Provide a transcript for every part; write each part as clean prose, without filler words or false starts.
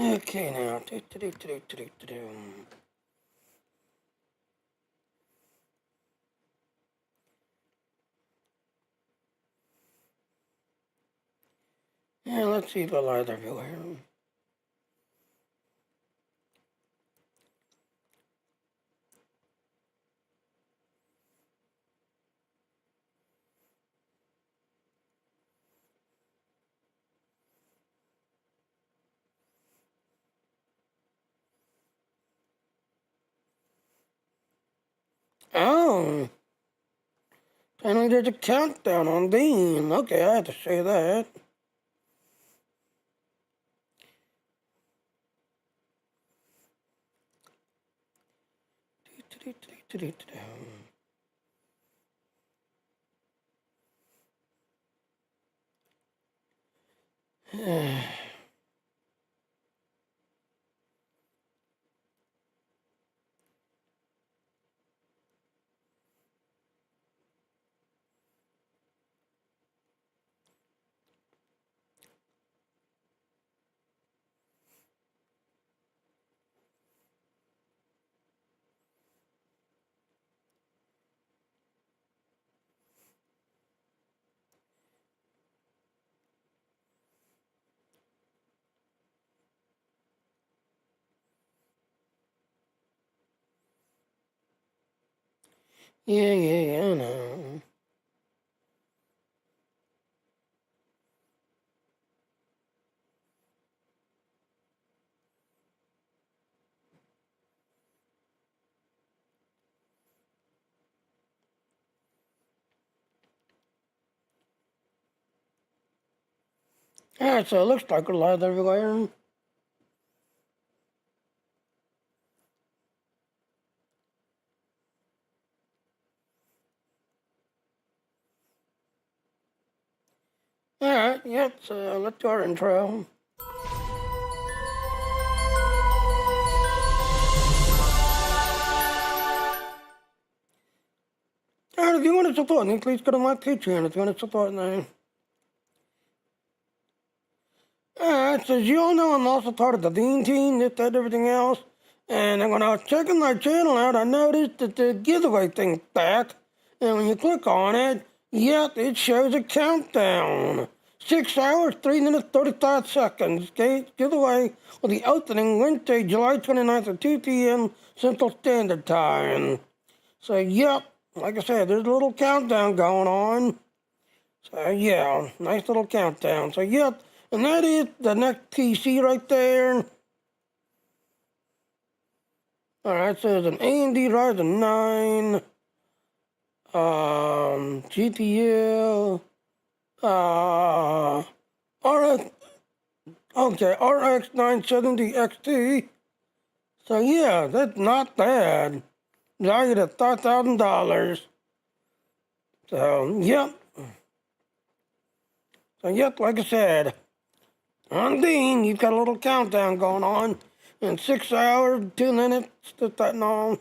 Okay, now. Yeah, let's see the light everywhere. Oh, finally there's a countdown on Dean. Okay, I had to say that. Yeah, I know. Alright, so it looks like a light everywhere. Alright, yep, so let's do our intro. Alright, if you want to support me, please go to my Patreon if you want to support me. Alright, so as you all know, I'm also part of the Dean team, this, that, everything else. And when I was checking my channel out, I noticed that the giveaway thing's back. And when you click on it, yep, it shows a countdown. 6 hours, 3 minutes, 35 seconds. Okay, giveaway will be opening Wednesday, July 29th at 2 p.m. Central Standard Time. So, yep, like I said, there's a little countdown going on. So, yeah, nice little countdown. So, yep, and that is the next PC right there. Alright, so there's an AMD Ryzen 9, GPU, RX 970 XT. So yeah, that's not bad. Valued at $5,000. So, yep. So, yep, like I said, on Dean, you've got a little countdown going on. In 6 hours, 2 minutes, just that and all.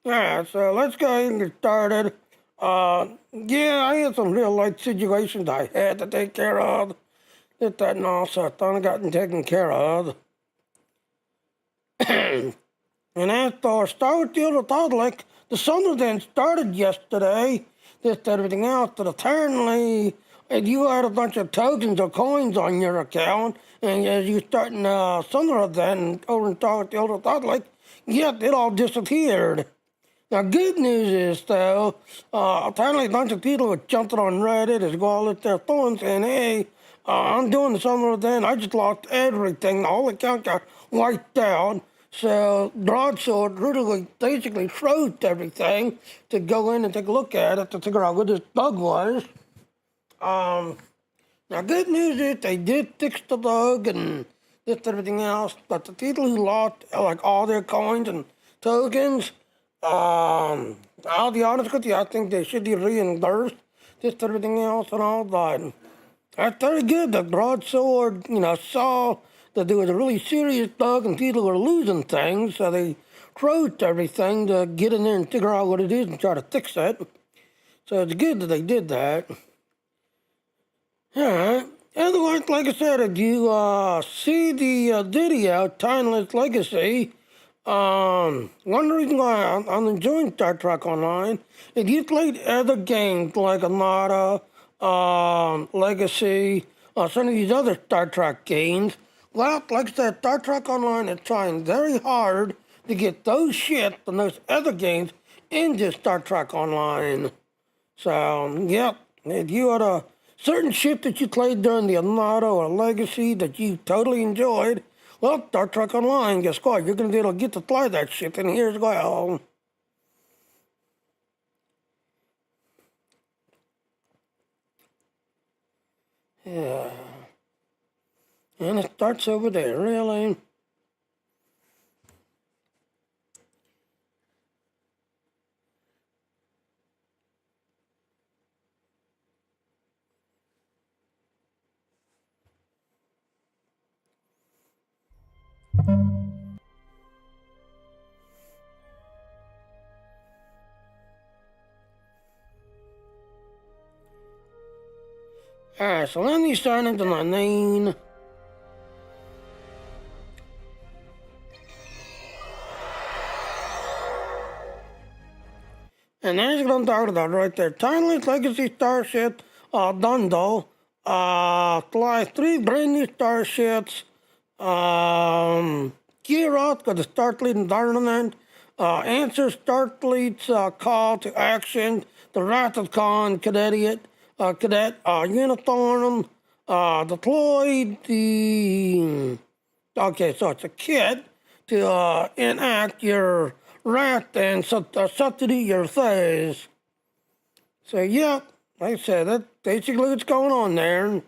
Alright, so let's go ahead and get started. Yeah, I had some real life situations I had to take care of. Just that and all, so I thought I gotten taken care of. And as for Star Wars the Republic, the Summer Event started yesterday. Just everything else, but apparently, if you had a bunch of tokens or coins on your account, and as you starting Summer Event over in Star Wars the Republic, yep, it all disappeared. Now, good news is, though, apparently a bunch of people were jumping on Reddit as well as their phones saying, hey, I'm doing the Summer Event, I just lost everything, all the accounts got wiped out. So Broadsword literally basically froze everything to go in and take a look at it to figure out what this bug was. Now, good news is they did fix the bug and just everything else, but the people who lost like all their coins and tokens, I'll be honest with you, I think they should be reimbursed, just everything else and all, but that's very good that Broadsword, saw that there was a really serious bug and people were losing things, so they froze everything to get in there and figure out what it is and try to fix it. So it's good that they did that. Alright, Otherwise, like I said, if you see the video, Timeless Legacy, one reason why I'm enjoying Star Trek Online, if you played other games like Armada, Legacy, some of these other Star Trek games, well, like I said, Star Trek Online is trying very hard to get those shit and those other games into Star Trek Online. So, yep, if you had a certain shit that you played during the Armada or Legacy that you totally enjoyed, well, Star Trek Online, guess what? You're going to be able to get to play that shit, and here's well. Yeah. And it starts over there, really. Alright, so let me start into my name. And there's what I'm talking about right there. Timeless Legacy Starship, Dundle. Fly 3 brand new starships. Gear up for the Starfleet environment. Answer Starfleet's call to action. The Wrath of Khan cadet uniform. Deploy the... Okay, so it's a kit to enact your wrath and substitute your phase. So, yeah, like I said, that's basically what's going on there.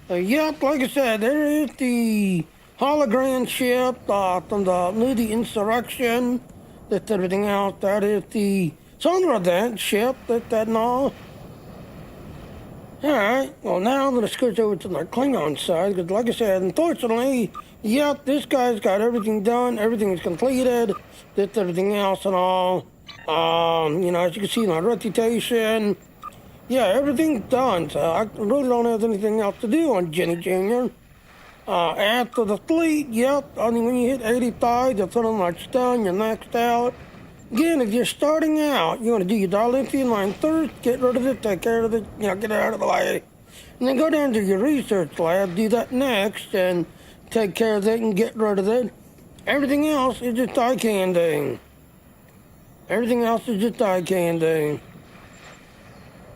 Yep, like I said, there is the hologram ship from the Moody Insurrection. That's everything else. That is the Summer Event ship. That and all. Alright, well now I'm going to switch over to my Klingon side, because like I said, unfortunately, yep, this guy's got everything done, everything is completed, that's everything else and all. You know, as you can see, my reputation, yeah, everything's done, so I really don't have anything else to do on Jenny Jr. After the fleet, yep, only when you hit 85, you're pretty much done, you're maxed out. Again, if you're starting out, you want to do your dilithium line first, get rid of it, take care of it, you know, get it out of the way. And then go down to your research lab, do that next, and take care of it and get rid of it. Everything else is just eye candy. Everything else is just eye candy.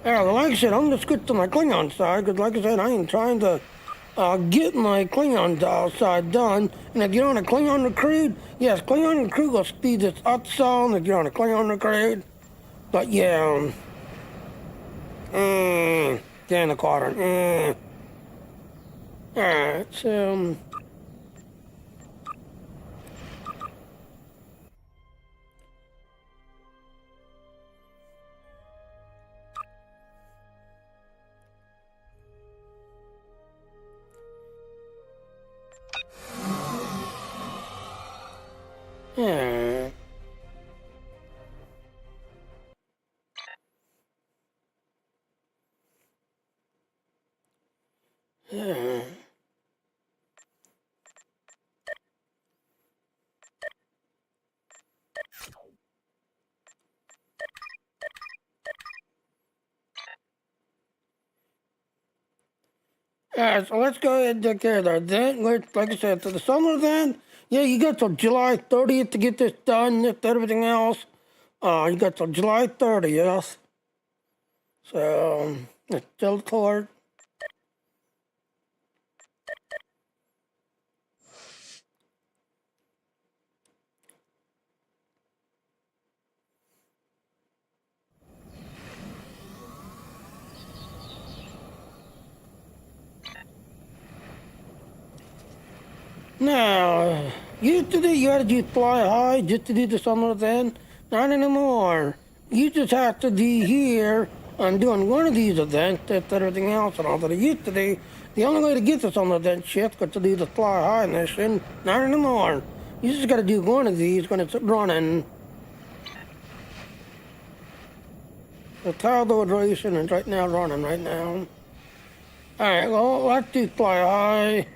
Yeah, well, like I said, I'm going to switch to my Klingon side, because like I said, I ain't trying to get my Klingon side done. And if you're on a Klingon recruit, yes, Klingon recruit will speed this up some if you're on a Klingon recruit. But yeah, down the quadrant, Alright, so... Yeah. Yeah. Alright, so let's go ahead and take care of that. Then, like I said, for the summer event, yeah, you got till July 30th to get this done, if everything else. You got till July 30th. So, it's still short. Now, used to do, you had to do fly high just to do the summer event. Not anymore. You just have to be here and doing one of these events, that's everything else and all that it used to do. The only way to get to some event shit was to do the fly high mission. Not anymore. You just got to do one of these when it's running. The STO Risian is right now running right now. Alright, well, let's do fly high.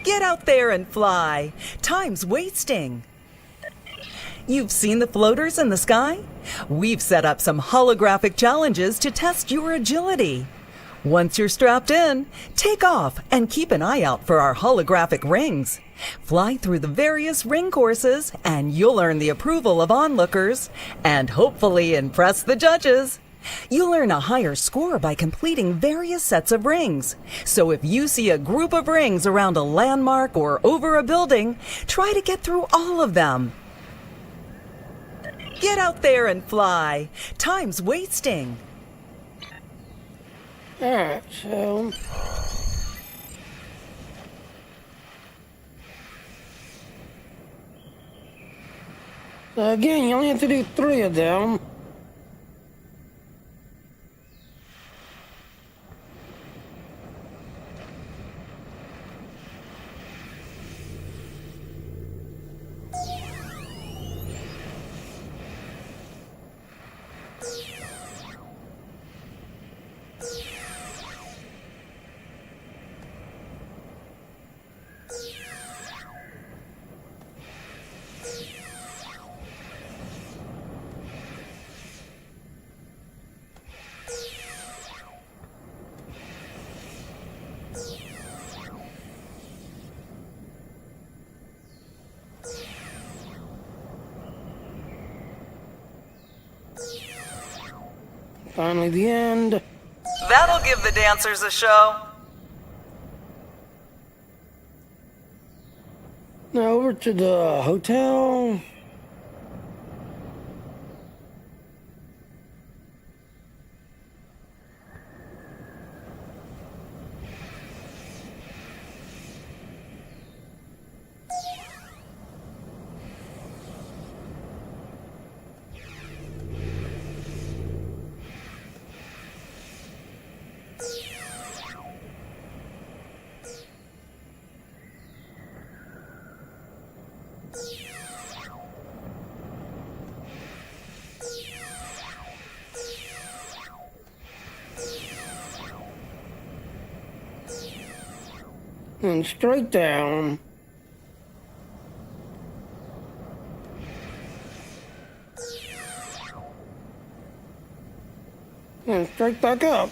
Get out there and fly. Time's wasting. You've seen the floaters in the sky? We've set up some holographic challenges to test your agility. Once you're strapped in, take off and keep an eye out for our holographic rings. Fly through the various ring courses and you'll earn the approval of onlookers and hopefully impress the judges. You'll earn a higher score by completing various sets of rings. So if you see a group of rings around a landmark or over a building, try to get through all of them. Get out there and fly. Time's wasting. Alright, so again, you only have to do 3 of them. Finally, the end. That'll give the dancers a show. Now over to the hotel. And straight down. And straight back up.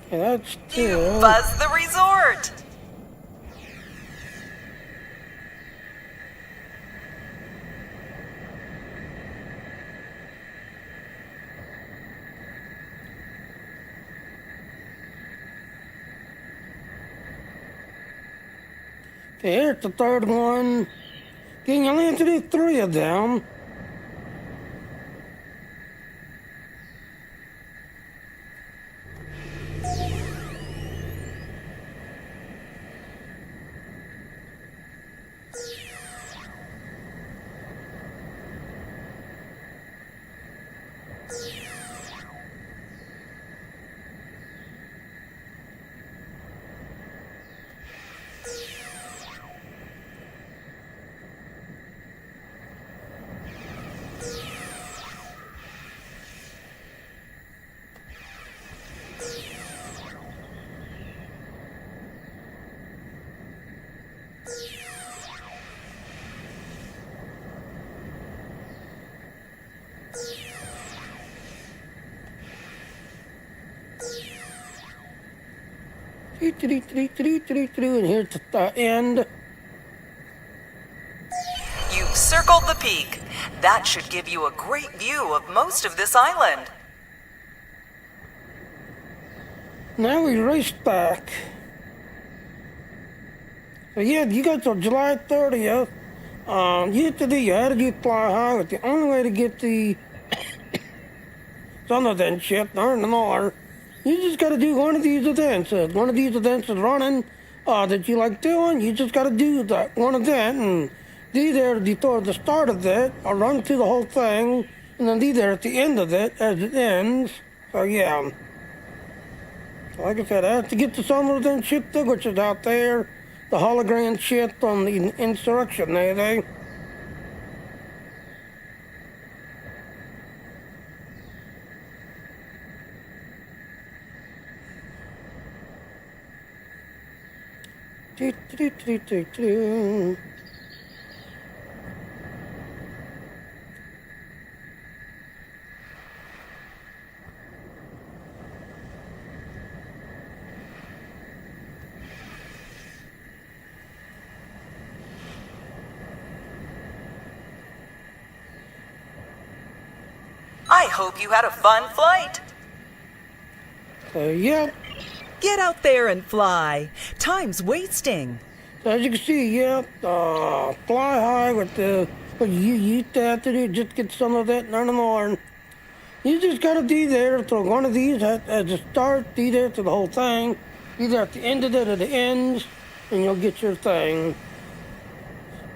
Okay, that's You two. buzz the resort. Okay, here's the 3rd one. Again, you only have to do 3 of them. And here's the end. You've circled the peak. That should give you a great view of most of this island. Now we race back. So yeah, you got till July 30th. You have to do your attitude fly high. It's the only way to get the some event shit, or. You just gotta do one of these events. One of these events is running that you like doing. You just gotta do that one event and be there before the start of it, or run through the whole thing, and then be there at the end of it as it ends. So yeah. Like I said, I have to get the summer event shit too, which is out there. The hologram shit on the insurrection there, they. Do, do, do, do, do. I hope you had a fun flight. Yeah. Get out there and fly. Time's wasting. So as you can see, yeah, fly high with the, what you used to have to do, just get some of that, none more. You just gotta be there to one of these at the start, be there to the whole thing, be there at the end of it or the ends, and you'll get your thing.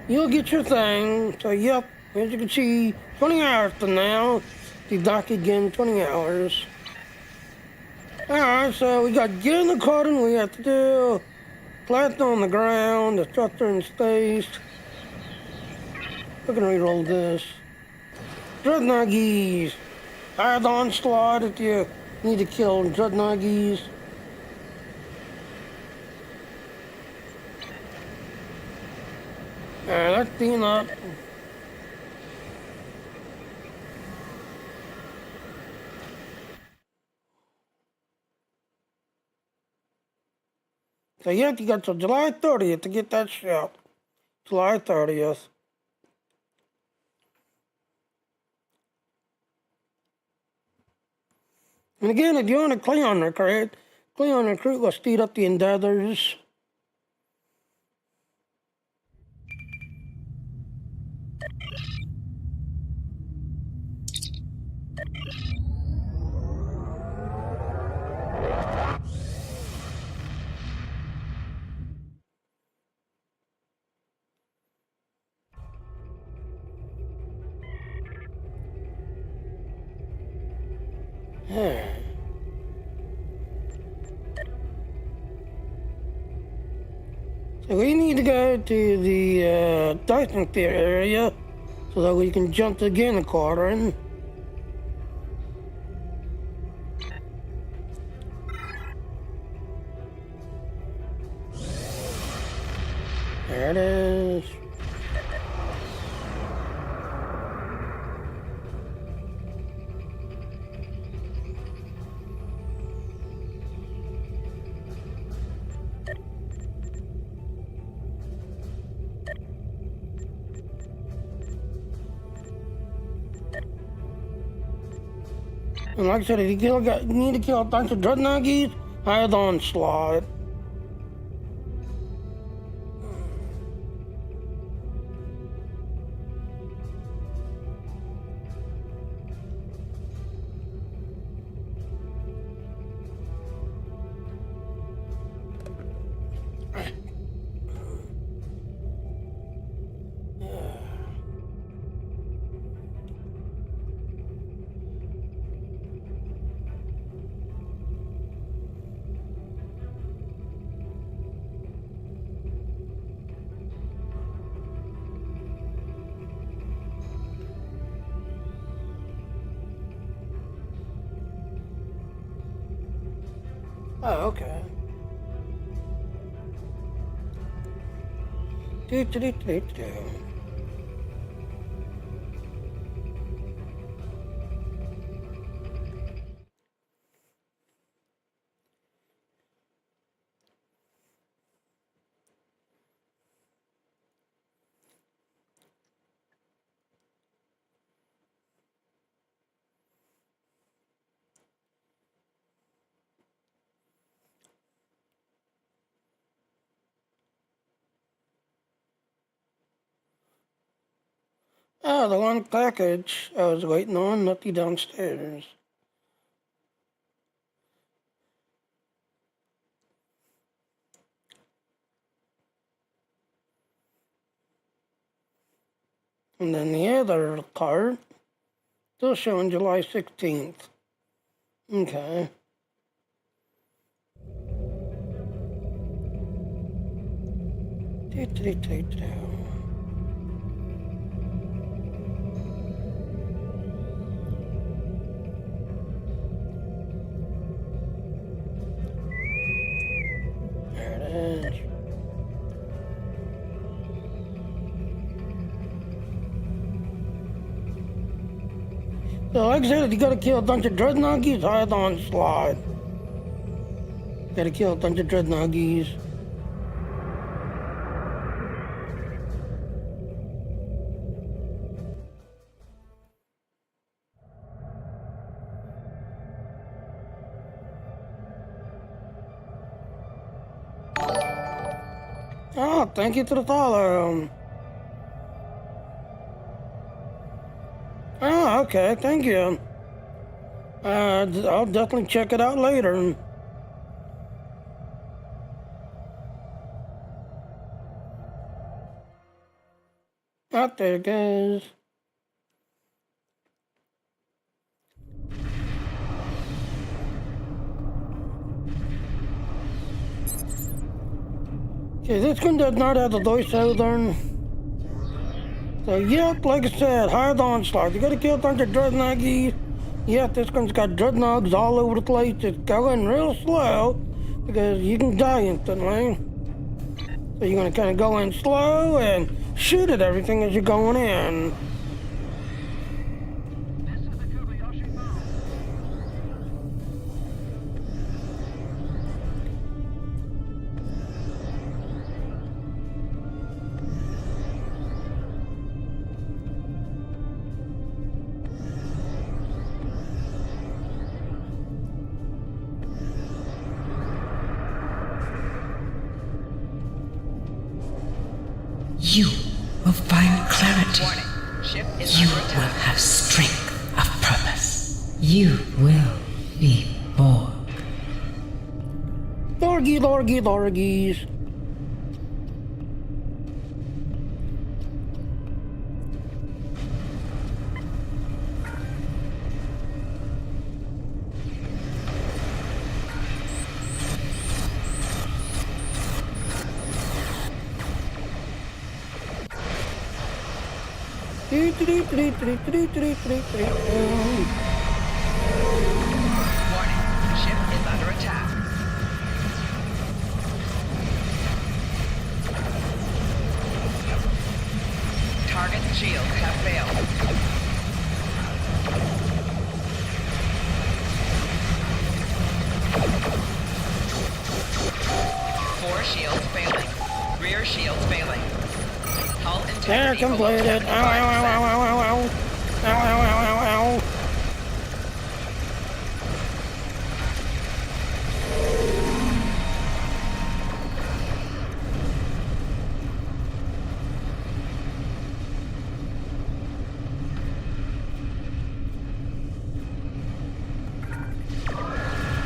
You'll get your thing. So yep, as you can see, 20 hours from now, be back again 20 hours. Alright, so we got get in the cotton, we have to do flatten on the ground, the structure in space. We're gonna reroll this. Dreadnoughties. Hard onslaught if you need to kill Dreadnoughties. Alright, let's beam up. So you have to get to July 30th to get that ship. July 30th. And again, if you want a Cleon recruit will speed up the endeavors. So we need to go to the Dyson Theater area so that we can jump to Gannon Quadrant. There it is. And like I said, if you need to kill a bunch of Dreadnoughties, hide onslaught. Oh, okay. Do, do, do, do, do. Oh, the one package I was waiting on, left you downstairs. And then the other card, still showing July 16th. Okay. There it is. So like I said, you gotta kill a bunch of dreadnoughties, hide on slide. Gotta kill a bunch of dreadnoughties. Oh, thank you to the follow. Oh, okay, thank you. I'll definitely check it out later. Out there it goes. Okay, this one does not have the voiceover. So, yep, like I said, hard onslaught. You gotta kill a bunch of dreadnoughties. Yep, this one's got dreadnoughts all over the place. It's going real slow because you can die instantly. So you're gonna kind of go in slow and shoot at everything as you're going in. You will find clarity. Warning. Ship is You under will attack. have strength of purpose. You will be born. Dorgies. Warning. Ship is under attack. Target shields have failed. Four shields failing. Rear shields failing. Hull There, integrity below completed. 75%. Ow.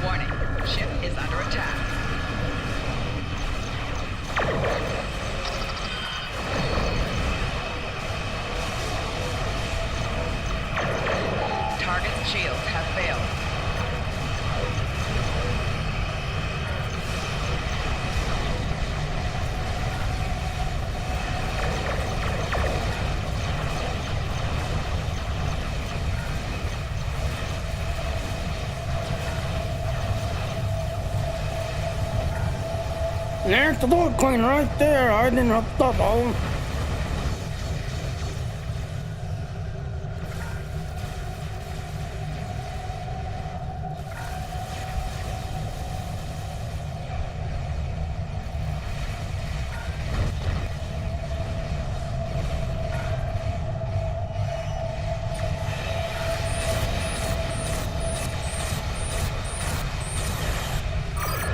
Warning. Ship is under attack. Target's shields have failed. There's the Lord Queen right there, hiding her bubble.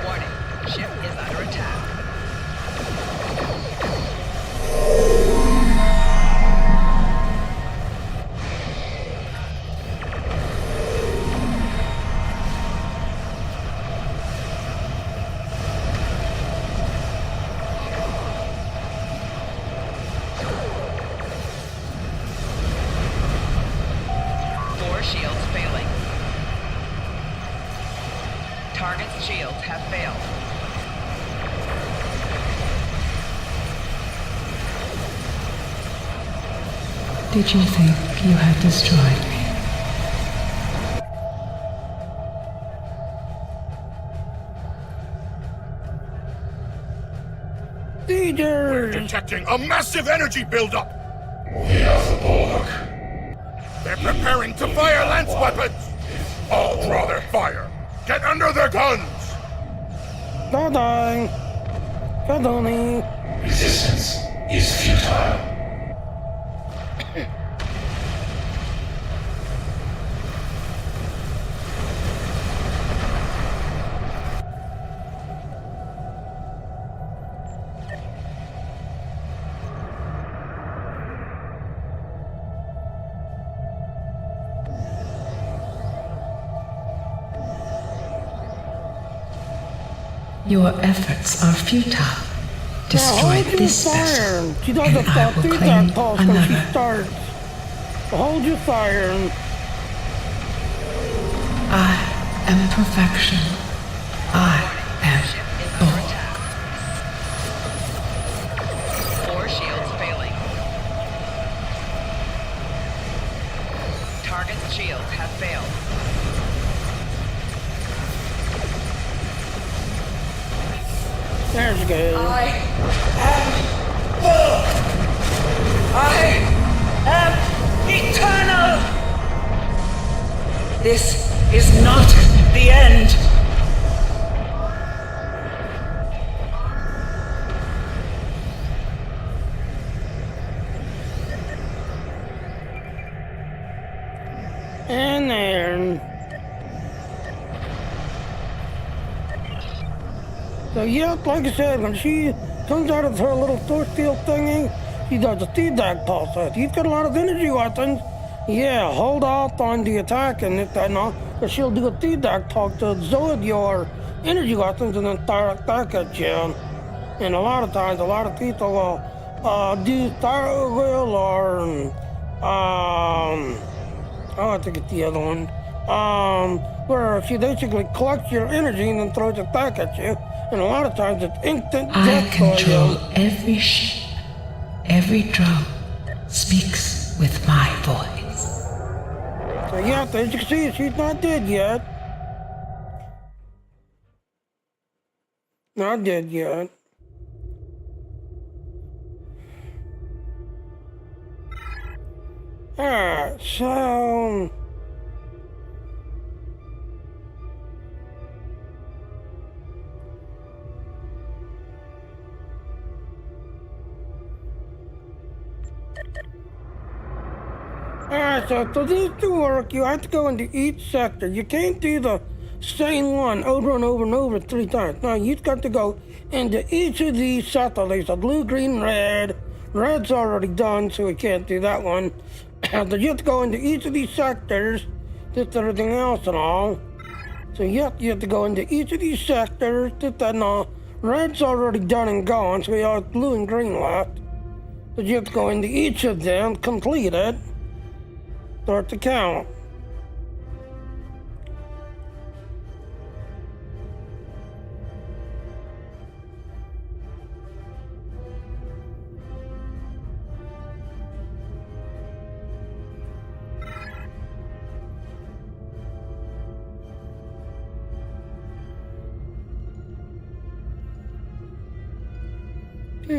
Warning. Ship is under attack. Four shields failing. Target's shields have failed. Did you think you had destroyed me? We're detecting a massive energy buildup. We have the bulwark. They're preparing to fire lance weapons. All draw their fire. Get under their guns. Resistance is futile. Your efforts are futile. Destroy this vessel, She doesn't and I stop will through claim that pulse when she another. starts. Hold your fire. I am perfection. I am bulk. Four shields failing. Target's shields have failed. There she goes. I am eternal! This is not the end! And there. So yeah, like I said, when she comes out of her little force field thingy, she does a feedback pulse. So if you've got a lot of energy weapons, yeah, hold off on the attack and all, because she'll do a feedback pulse to absorb your energy weapons and then start attack at you. And a lot of times, a lot of people will do fire wheel or I think it's the other one. Where she basically collects your energy and then throws it back at you. And a lot of times it's instant I death for control you. every sheep. Every drum speaks with my voice. So yeah, as you can see, she's not dead yet. Not dead yet. Alright, so... Alright, so for this to work, you have to go into each sector. You can't do the same one over and over and over 3 times. No, you've got to go into each of these sectors. There's a blue, green, red. Red's already done, so we can't do that one. So you have to go into each of these sectors, just everything else and all. So yep, you have to go into each of these sectors, just that and all. Red's already done and gone, so we have blue and green left. So you have to go into each of them, complete it. Start the count.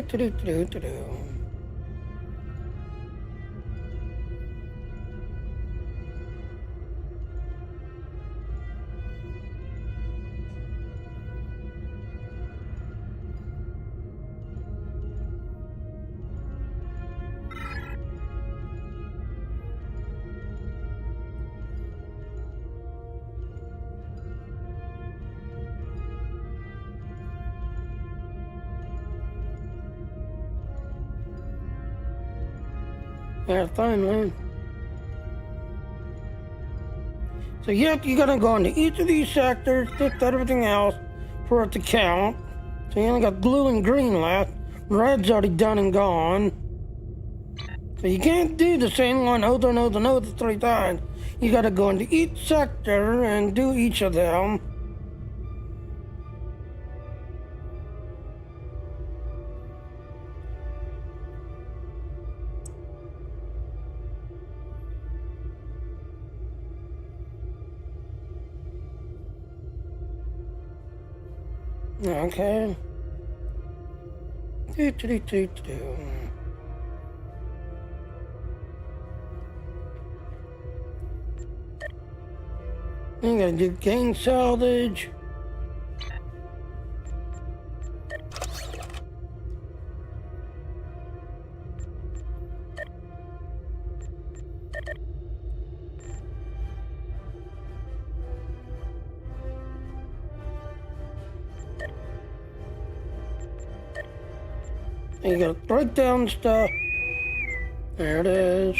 Do. Yeah, fine, man. So yep, you're gonna go into each of these sectors, just everything else for it to count. So you only got blue and green left. Red's already done and gone. So you can't do the same one over and over and over 3 times. You gotta go into each sector and do each of them. Okay. Do. You gotta do gain salvage. You gotta break down stuff. There it is.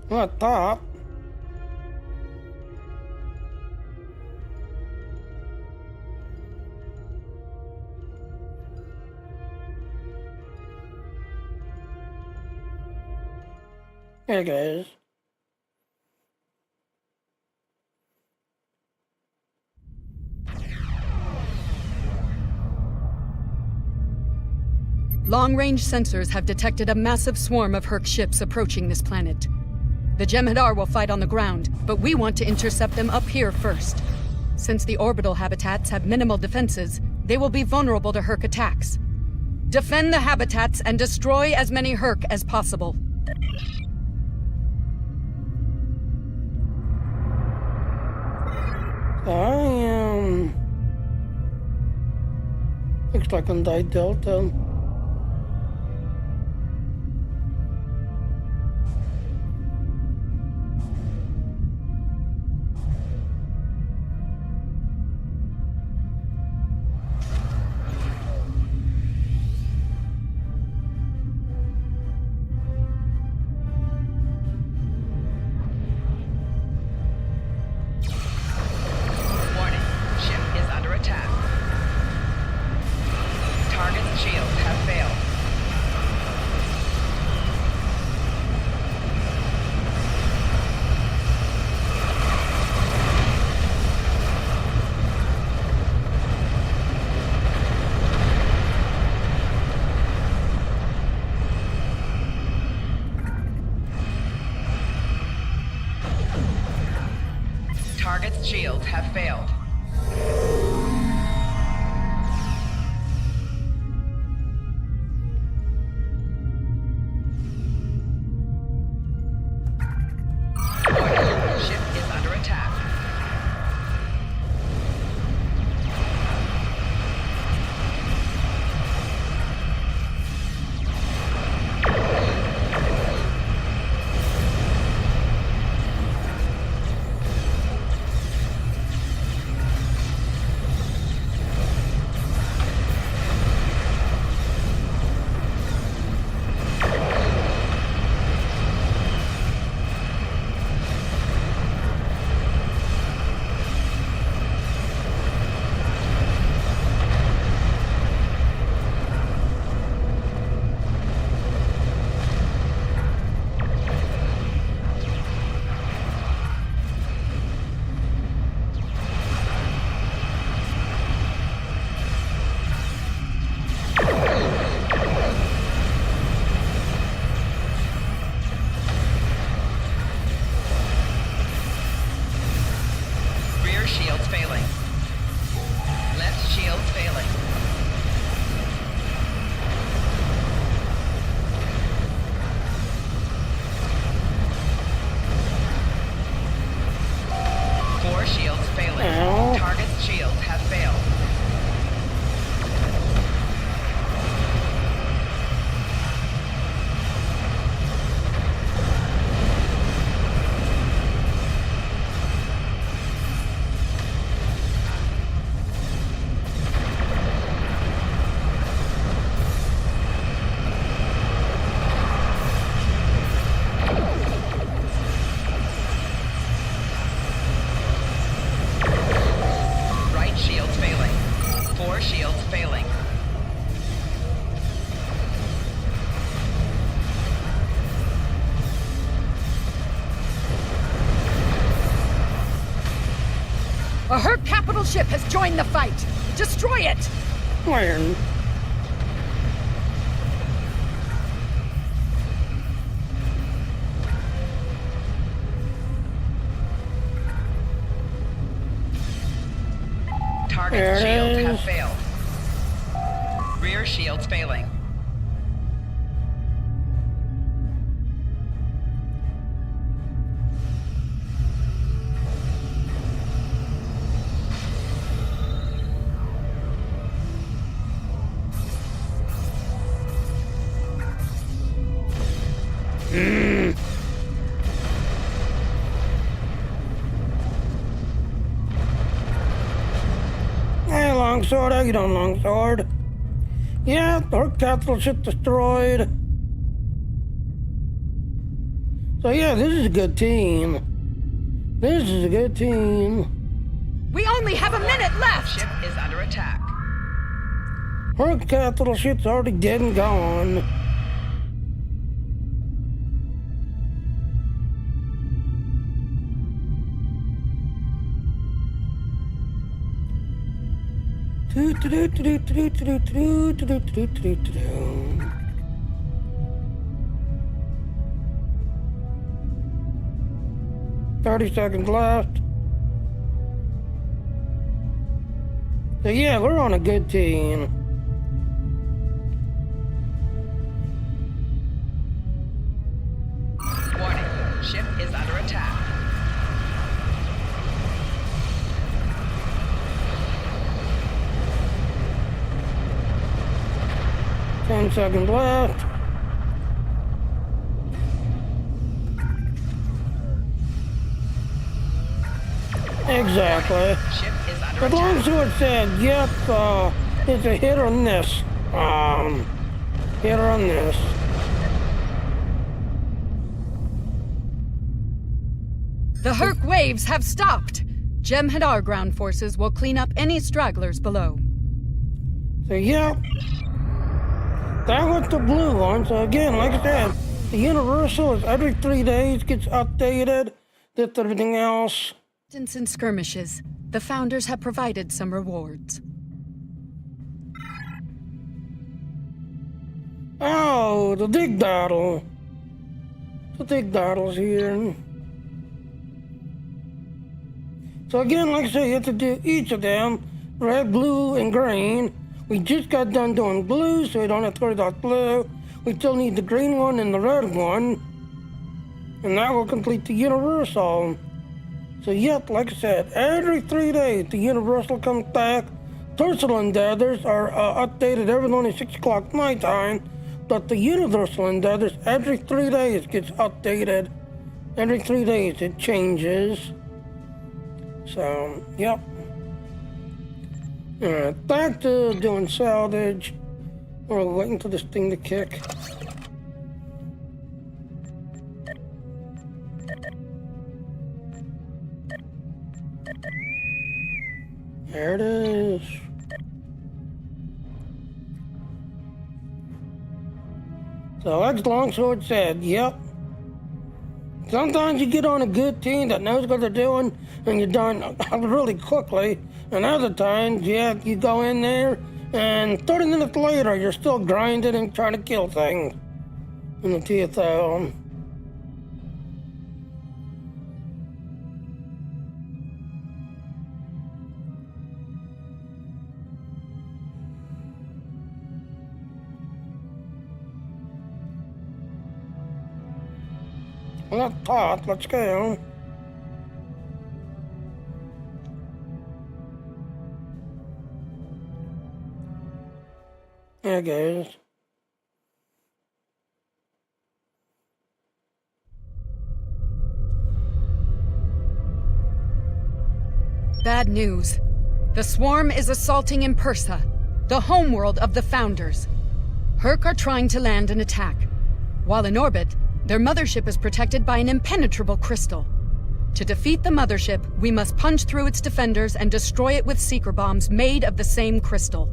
What that? There it goes. Long-range sensors have detected a massive swarm of Herc ships approaching this planet. The Jem'Hadar will fight on the ground, but we want to intercept them up here first. Since the orbital habitats have minimal defenses, they will be vulnerable to Herc attacks. Defend the habitats and destroy as many Herc as possible. Looks like on Die Delta. Target's shields have failed. Ship is under attack. Shields failing. Left shields failing. Four shields failing. Target's shields have failed. 4 shields failing. A Herc capital ship has joined the fight. Destroy it! Iron. Target's There it shields have is. failed. Rear shields failing. Hey, longsword, how you doing, longsword? Yeah, our capital ship destroyed. So yeah, this is a good team. This is a good team. We only have a minute left! Ship is under attack. Our capital ship's already dead and gone. $30 seconds left. So yeah, we're on a good team. Warning, ship is under attack. $10 seconds left. Exactly. Ship is under But attack. Longsword said, yep, it's a hit or miss. Hit or miss. The Herc waves have stopped. Jem'Hadar ground forces will clean up any stragglers below. So yep. That was the blue one. So again, like I said, the Universal is every 3 days gets updated. That's everything else. Distance and skirmishes. The founders have provided some rewards. Oh, the dig battle. The dig battle's here. So again, like I say, you have to do each of them. Red, blue, and green. We just got done doing blue, so we don't have to worry about blue. We still need the green one and the red one. And that will complete the Universal. So yep, like I said, every 3 days the Universal comes back. Personal endeavors are updated every morning at 6 o'clock my time. But the Universal endeavors every 3 days gets updated. Every 3 days it changes. So, yep. Alright, back to doing salvage. We're waiting for this thing to kick. There it is. So, like Longsword said, yep. Sometimes you get on a good team that knows what they're doing and you're done really quickly. And other times, yeah, you go in there and 30 minutes later you're still grinding and trying to kill things in the TSO. Well, that's hot. Let's go. There it goes. Bad news. The swarm is assaulting Impersa, the homeworld of the Founders. Herc are trying to land an attack. While in orbit, their mothership is protected by an impenetrable crystal. To defeat the mothership, we must punch through its defenders and destroy it with seeker bombs made of the same crystal.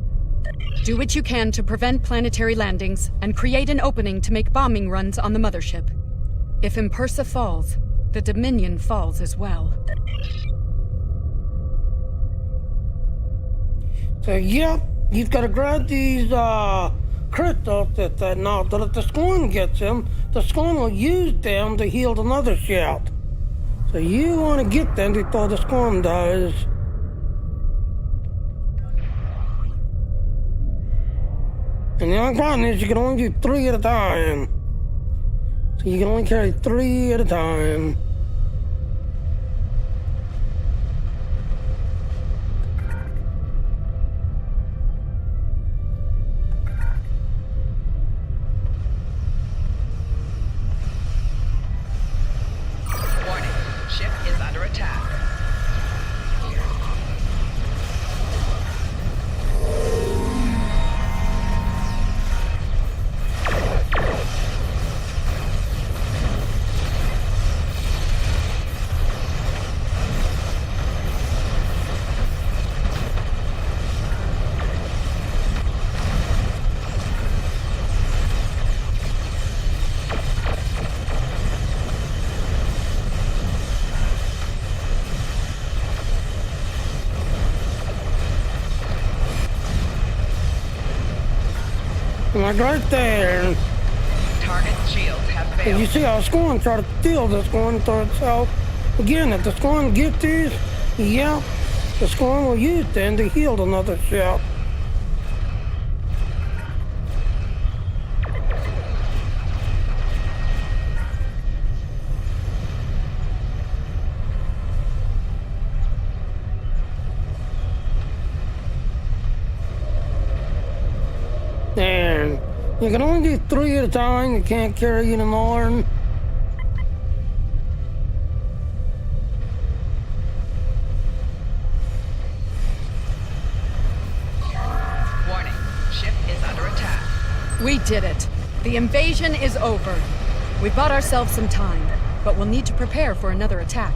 Do what you can to prevent planetary landings and create an opening to make bombing runs on the mothership. If Impersa falls, the Dominion falls as well. So, yep, you've got to grab these crystals that if the Scorn gets them, the Scorn will use them to heal the mothership. So you want to get them before the Scorn does. And the only problem is you can only do 3 at a time. So you can only carry 3 at a time. Warning, ship is under attack. Like right there. Target shields have And failed. you see how Scorn try to steal this one for itself. Again, if the Scorn get these, yeah, the Scorn will use them to heal another ship. And you can only do 3 at a time. You can't carry any more. Warning, ship is under attack. We did it. The invasion is over. We bought ourselves some time, but we'll need to prepare for another attack.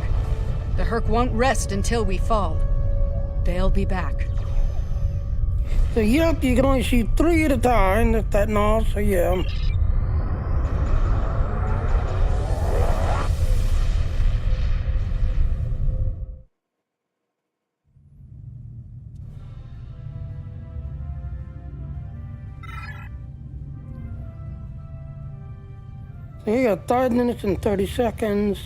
The Herc won't rest until we fall. They'll be back. So yep, you can only shoot 3 at a time. If that not, so yeah. So you got 5 minutes and 30 seconds.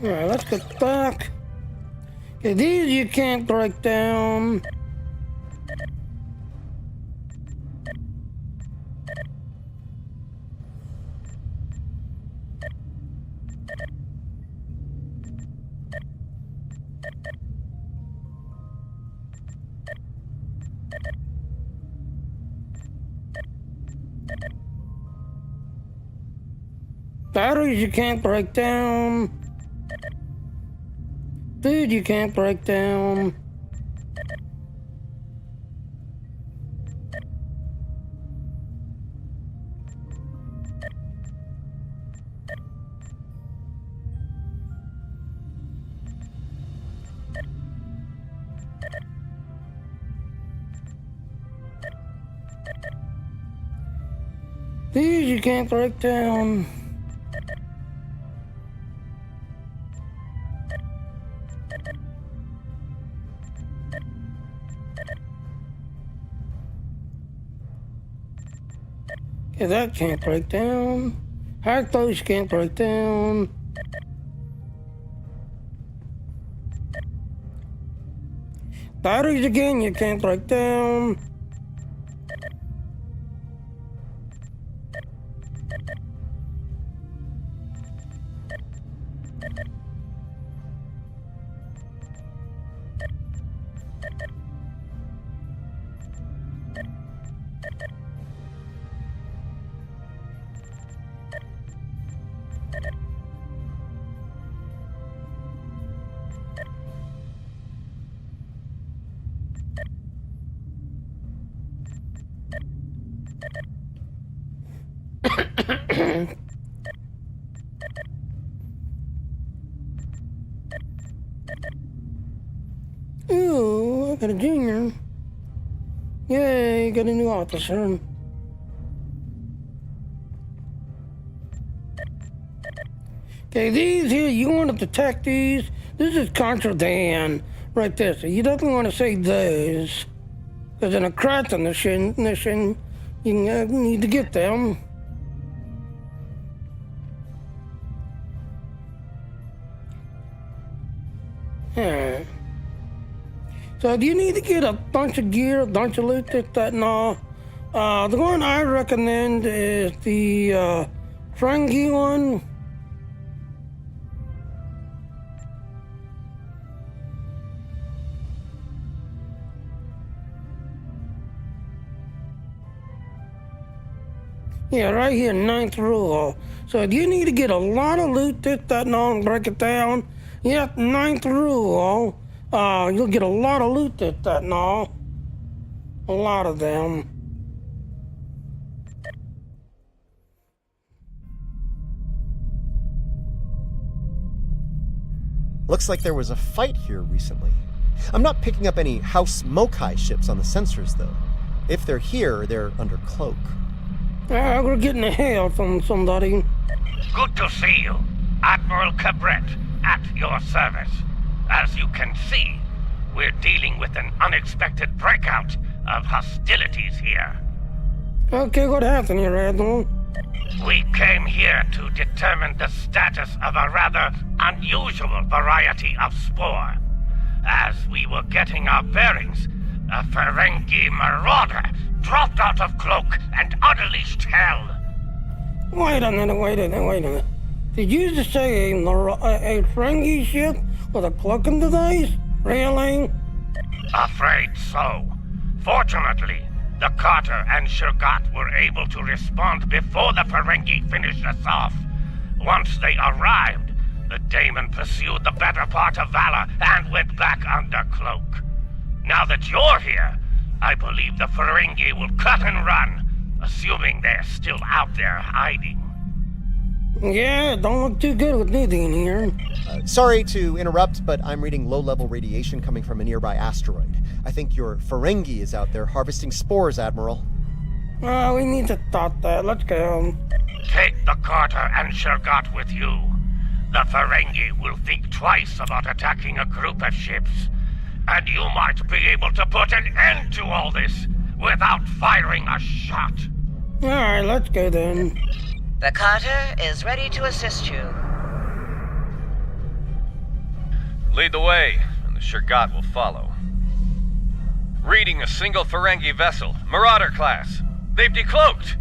Alright, let's get back. Okay, these you can't break down. Batteries you can't break down. Food you can't break down. These you can't break down. Okay, that can't break down. Hack those can't break down. Batteries again, you can't break down. Ooh, I got a junior. Yay, got a new officer. Okay, these here, you want to detect these. This is contraband right there, so you definitely want to say those. Because in a crash mission, you need to get them. Yeah. So do you need to get a bunch of gear, a bunch of loot, that and all? The one I recommend is the Frangie one. Yeah, right here, 9th rule. So do you need to get a lot of loot, that and all, and break it down? Yeah, 9th rule. You'll get a lot of loot, that and all. A lot of them. Looks like there was a fight here recently. I'm not picking up any House Mokai ships on the sensors, though. If they're here, they're under cloak. We're getting a hail from somebody. Good to see you. Admiral Cabret, at your service. As you can see, we're dealing with an unexpected breakout of hostilities here. Okay, what happened here, Admiral? We came here to determine the status of a rather unusual variety of spore. As we were getting our bearings, a Ferengi marauder dropped out of cloak and unleashed hell. Wait a minute. Did you just say a Ferengi ship with a cloak and device? Really? Afraid so. Fortunately, the Carter and Shurgat were able to respond before the Ferengi finished us off. Once they arrived, the Daemon pursued the better part of Valor and went back under cloak. Now that you're here, I believe the Ferengi will cut and run, assuming they're still out there hiding. Yeah, don't look too good with anything here. Sorry to interrupt, but I'm reading low-level radiation coming from a nearby asteroid. I think your Ferengi is out there harvesting spores, Admiral. We need to stop that. Let's go. Take the Carter and Shurgat with you. The Ferengi will think twice about attacking a group of ships. And you might be able to put an end to all this without firing a shot. Alright, let's go then. The Carter is ready to assist you. Lead the way, and the Shurgat will follow. Reading a single Ferengi vessel, Marauder class. They've decloaked.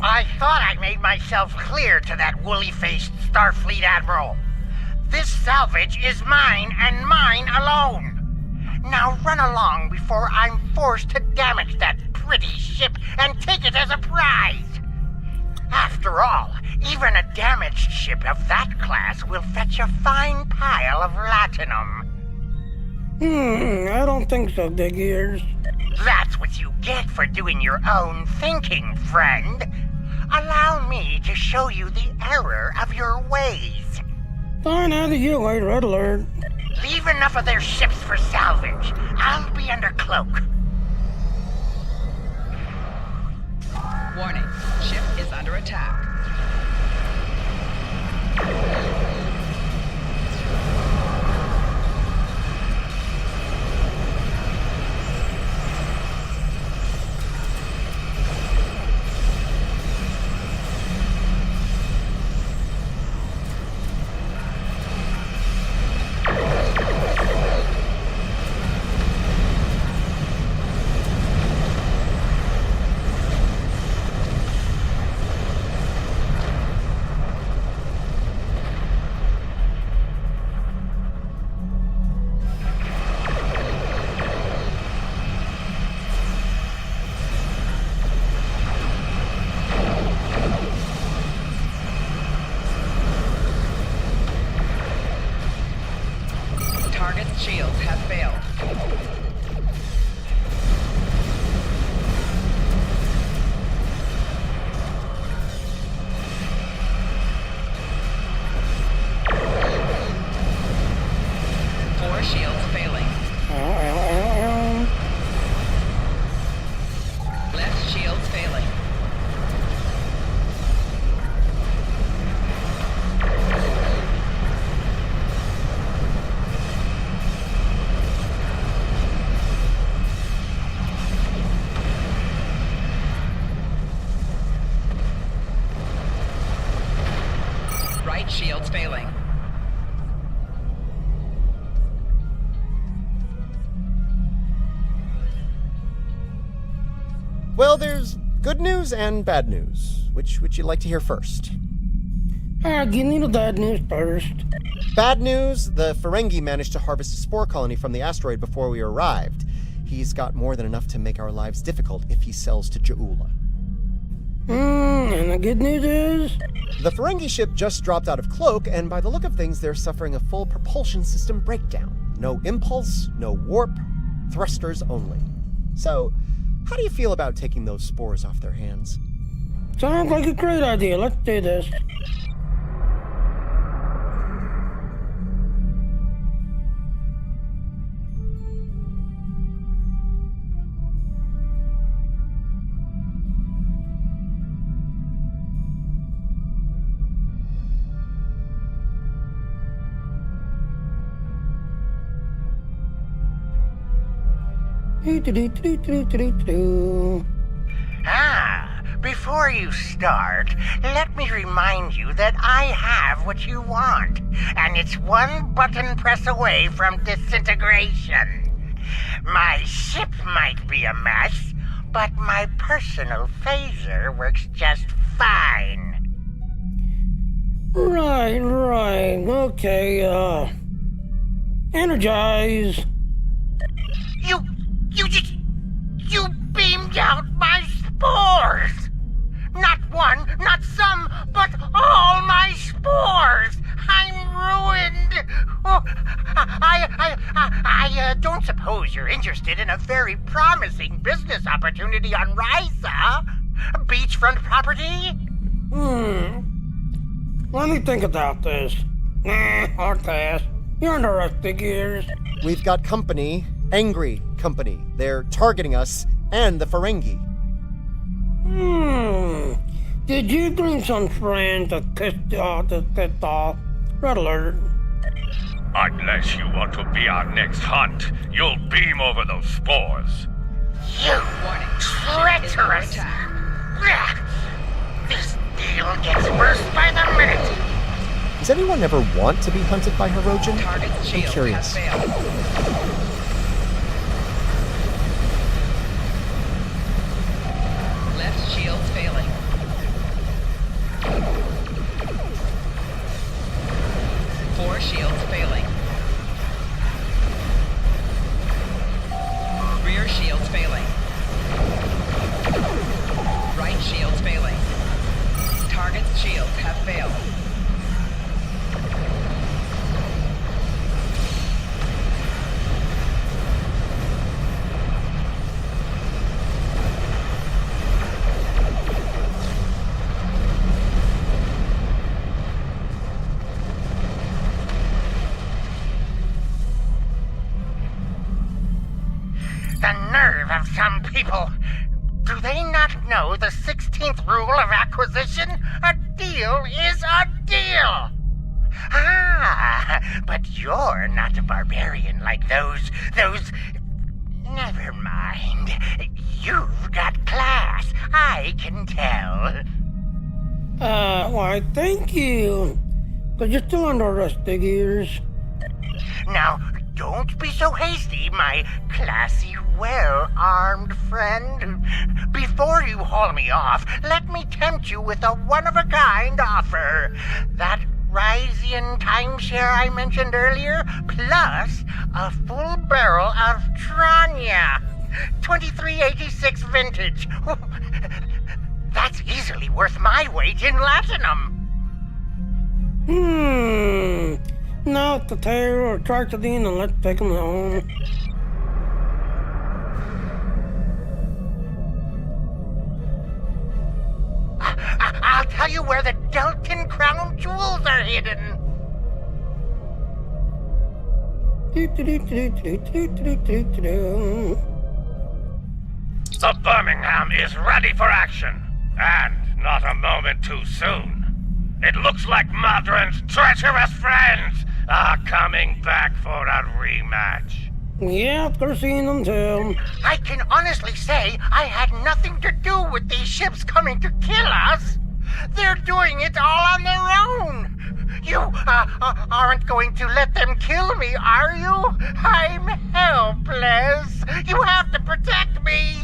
I thought I made myself clear to that woolly-faced Starfleet Admiral. This salvage is mine and mine alone. Now run along before I'm forced to damage that pretty ship and take it as a prize. After all, even a damaged ship of that class will fetch a fine pile of latinum. I don't think so, Big Ears. That's what you get for doing your own thinking, friend. Allow me to show you the error of your ways. Fine, out of your way, Red Alert. Leave enough of their ships for salvage. I'll be under cloak. Warning, ship is under attack. shields failing. Right shields failing. Well, there's good news and bad news. Which would you like to hear first? Give me the bad news first. Bad news, the Ferengi managed to harvest a spore colony from the asteroid before we arrived. He's got more than enough to make our lives difficult if he sells to Ja'ula. And the good news is? The Ferengi ship just dropped out of Cloak, and by the look of things, they're suffering a full propulsion system breakdown. No impulse, no warp, thrusters only. So, how do you feel about taking those spores off their hands? Sounds like a great idea. Let's do this. Before you start, let me remind you that I have what you want, and it's one button press away from disintegration. My ship might be a mess, but my personal phaser works just fine. Right. Okay, energize. You beamed out my spores! Not one, not some, but all my spores! I'm ruined! Oh, I don't suppose you're interested in a very promising business opportunity on Risa? Beachfront property? Let me think about this. I'll pass. You're under rusty gears. We've got company, angry company. They're targeting us and the Ferengi. Did you bring some friends to piss off? Red alert. Unless you want to be our next hunt, you'll beam over those spores. You treacherous! This deal gets worse by the minute. Does anyone ever want to be hunted by Hirogen? Target's I'm shield curious. has failed. Left shield's failing. Four shields failing. Rear shields failing. Right shields failing. Target's shields have failed. The nerve of some people. Do they not know the 16th rule of acquisition? A deal is a deal! But you're not a barbarian like those... Never mind. You've got class, I can tell. Why, thank you. But you're still under rusty gears. Now, don't be so hasty, my classy, well-armed friend. Before you haul me off, let me tempt you with a one-of-a-kind offer. That Risian timeshare I mentioned earlier, plus a full barrel of Tranya. 2386 vintage. That's easily worth my weight in latinum. Now the tail or tractadine and let's take them home. I'll tell you where the Delton Crown jewels are hidden. The Birmingham is ready for action, and not a moment too soon. It looks like Modron's treacherous friends are coming back for a rematch. Yep, they're seeing them too. I can honestly say I had nothing to do with these ships coming to kill us. They're doing it all on their own. You aren't going to let them kill me, are you? I'm helpless. You have to protect me.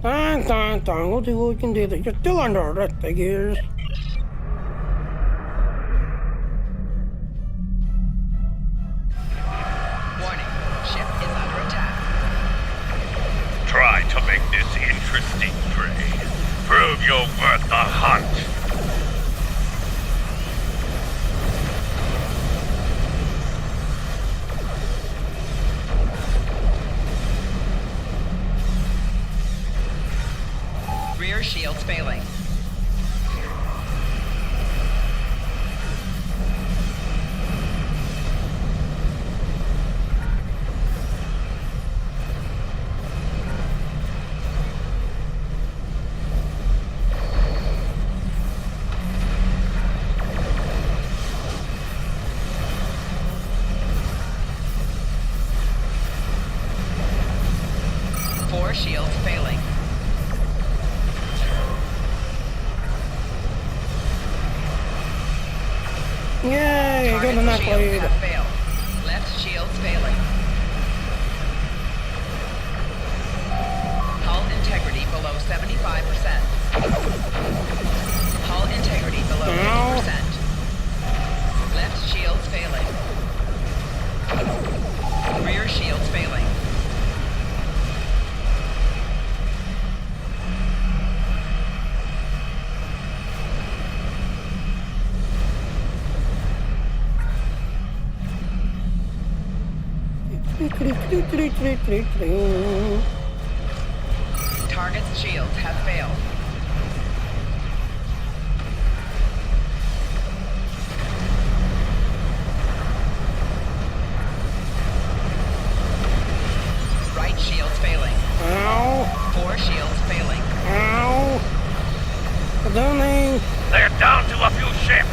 Fine. We'll do what we can do. You're still under arrest, I guess. Warning, ship is under attack. Try to make this interesting, Prey. Prove you're worth the hunt. Rear shields failing. Four shields failing. Yay, good enough, Shields lead. have failed. Left shields failing. Hull integrity below 75%. Hull integrity below 50%. Left shields failing. Rear shields failing. Target's shields have failed. Right shields failing. Ow. Four shields failing. Ow. Down. They're down to a few ships.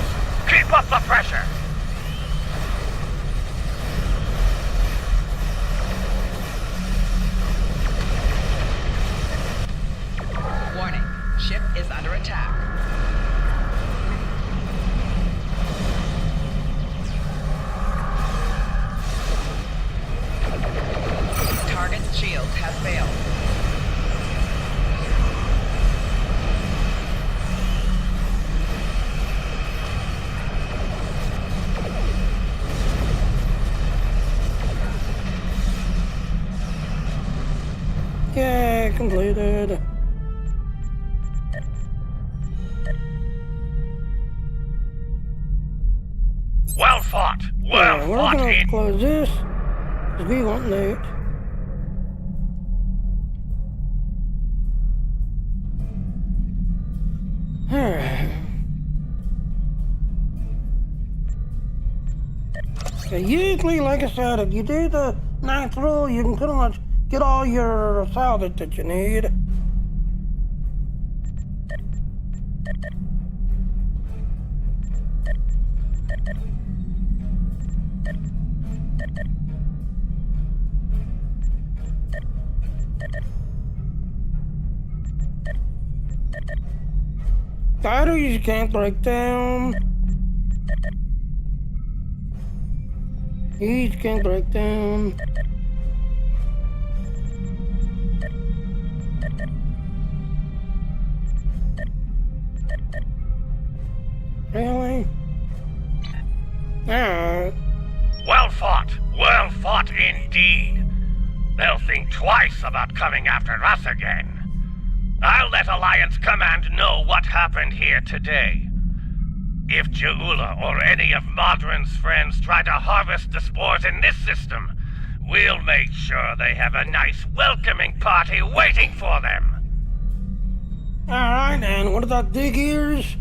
Keep up the pressure. Warning, ship is under attack. Target's shields have failed. Yay, completed. Well fought. We're gonna close this, 'cause we want loot. So usually, like I said, if you do the ninth rule, you can pretty much get all your salvage that you need. Batteries you can't break down. These you can't break down. Really? Alright. Well fought indeed. They'll think twice about coming after us again. I'll let Alliance Command know what happened here today. If Jeula or any of Modron's friends try to harvest the spores in this system, we'll make sure they have a nice welcoming party waiting for them. Alright, and what about Dig Ears?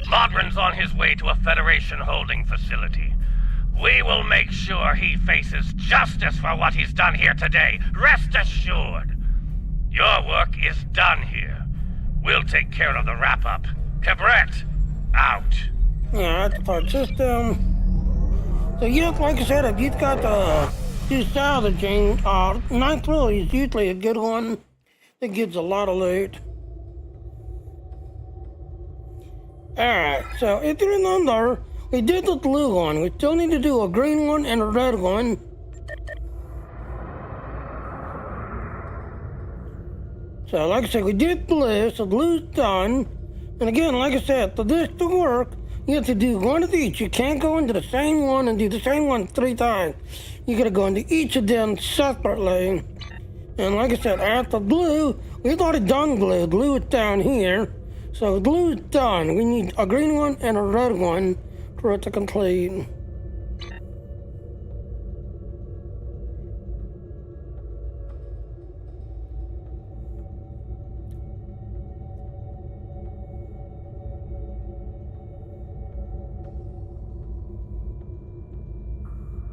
Modron's on his way to a Federation holding facility. We will make sure he faces justice for what he's done here today. Rest assured. Your work is done here. We'll take care of the wrap-up. Cabret, out. Yeah, that's our system. So yeah, like I said, if you've got do salvaging, ninth floor is usually a good one that gives a lot of loot. Alright, so if you remember, we did the blue one. We still need to do a green one and a red one. So like I said, we did blue, so blue's done. And again, like I said, for this to work, you have to do one of each. You can't go into the same one and do the same one 3 times. You gotta go into each of them separately. And like I said, after blue, we've already done blue. Blue is down here. So blue is done. We need a green one and a red one for it to complete.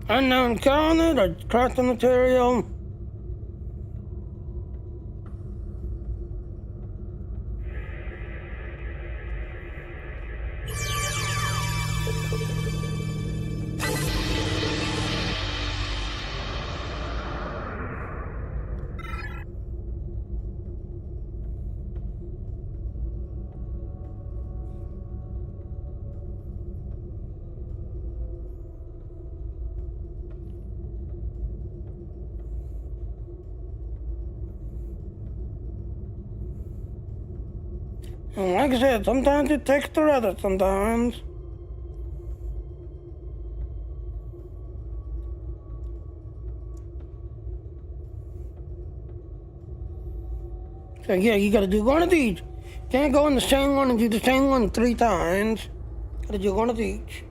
Unknown colony, or crafting material. And like I said, sometimes it takes the other sometimes. So yeah, you gotta do one of each. Can't go in the same one and do the same one 3 times. Gotta do one of each.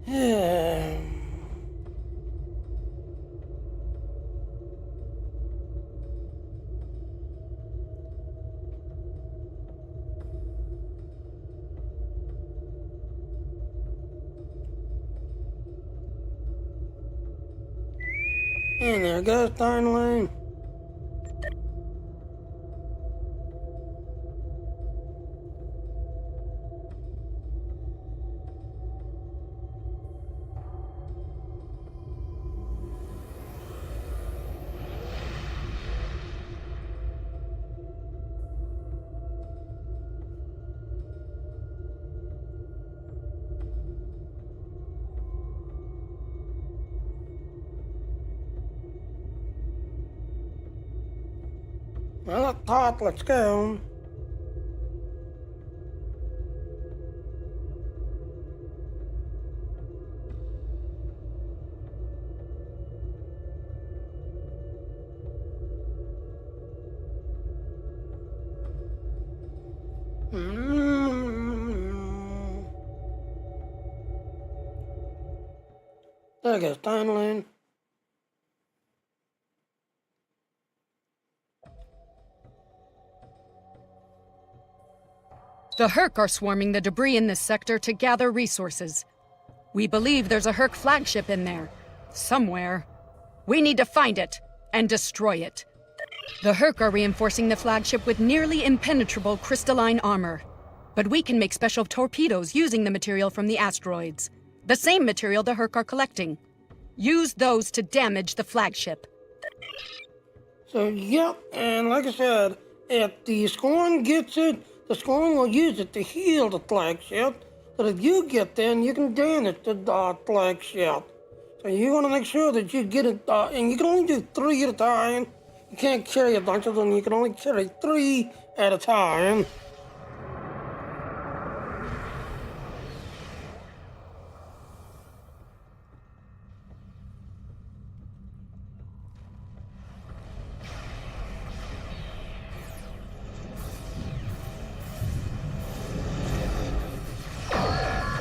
Yeah. And there goes finally. Well, at top, let's go. There goes timeline. The Herc are swarming the debris in this sector to gather resources. We believe there's a Herc flagship in there. Somewhere. We need to find it and destroy it. The Herc are reinforcing the flagship with nearly impenetrable crystalline armor. But we can make special torpedoes using the material from the asteroids. The same material the Herc are collecting. Use those to damage the flagship. So, yep, and like I said, if the Scorn gets it, the Scorn will use it to heal the flagship. But if you get there, you can damage the flagship. So you want to make sure that you get it, and you can only do 3 at a time. You can't carry a bunch of them, you can only carry 3 at a time.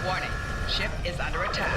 Warning, ship is under attack.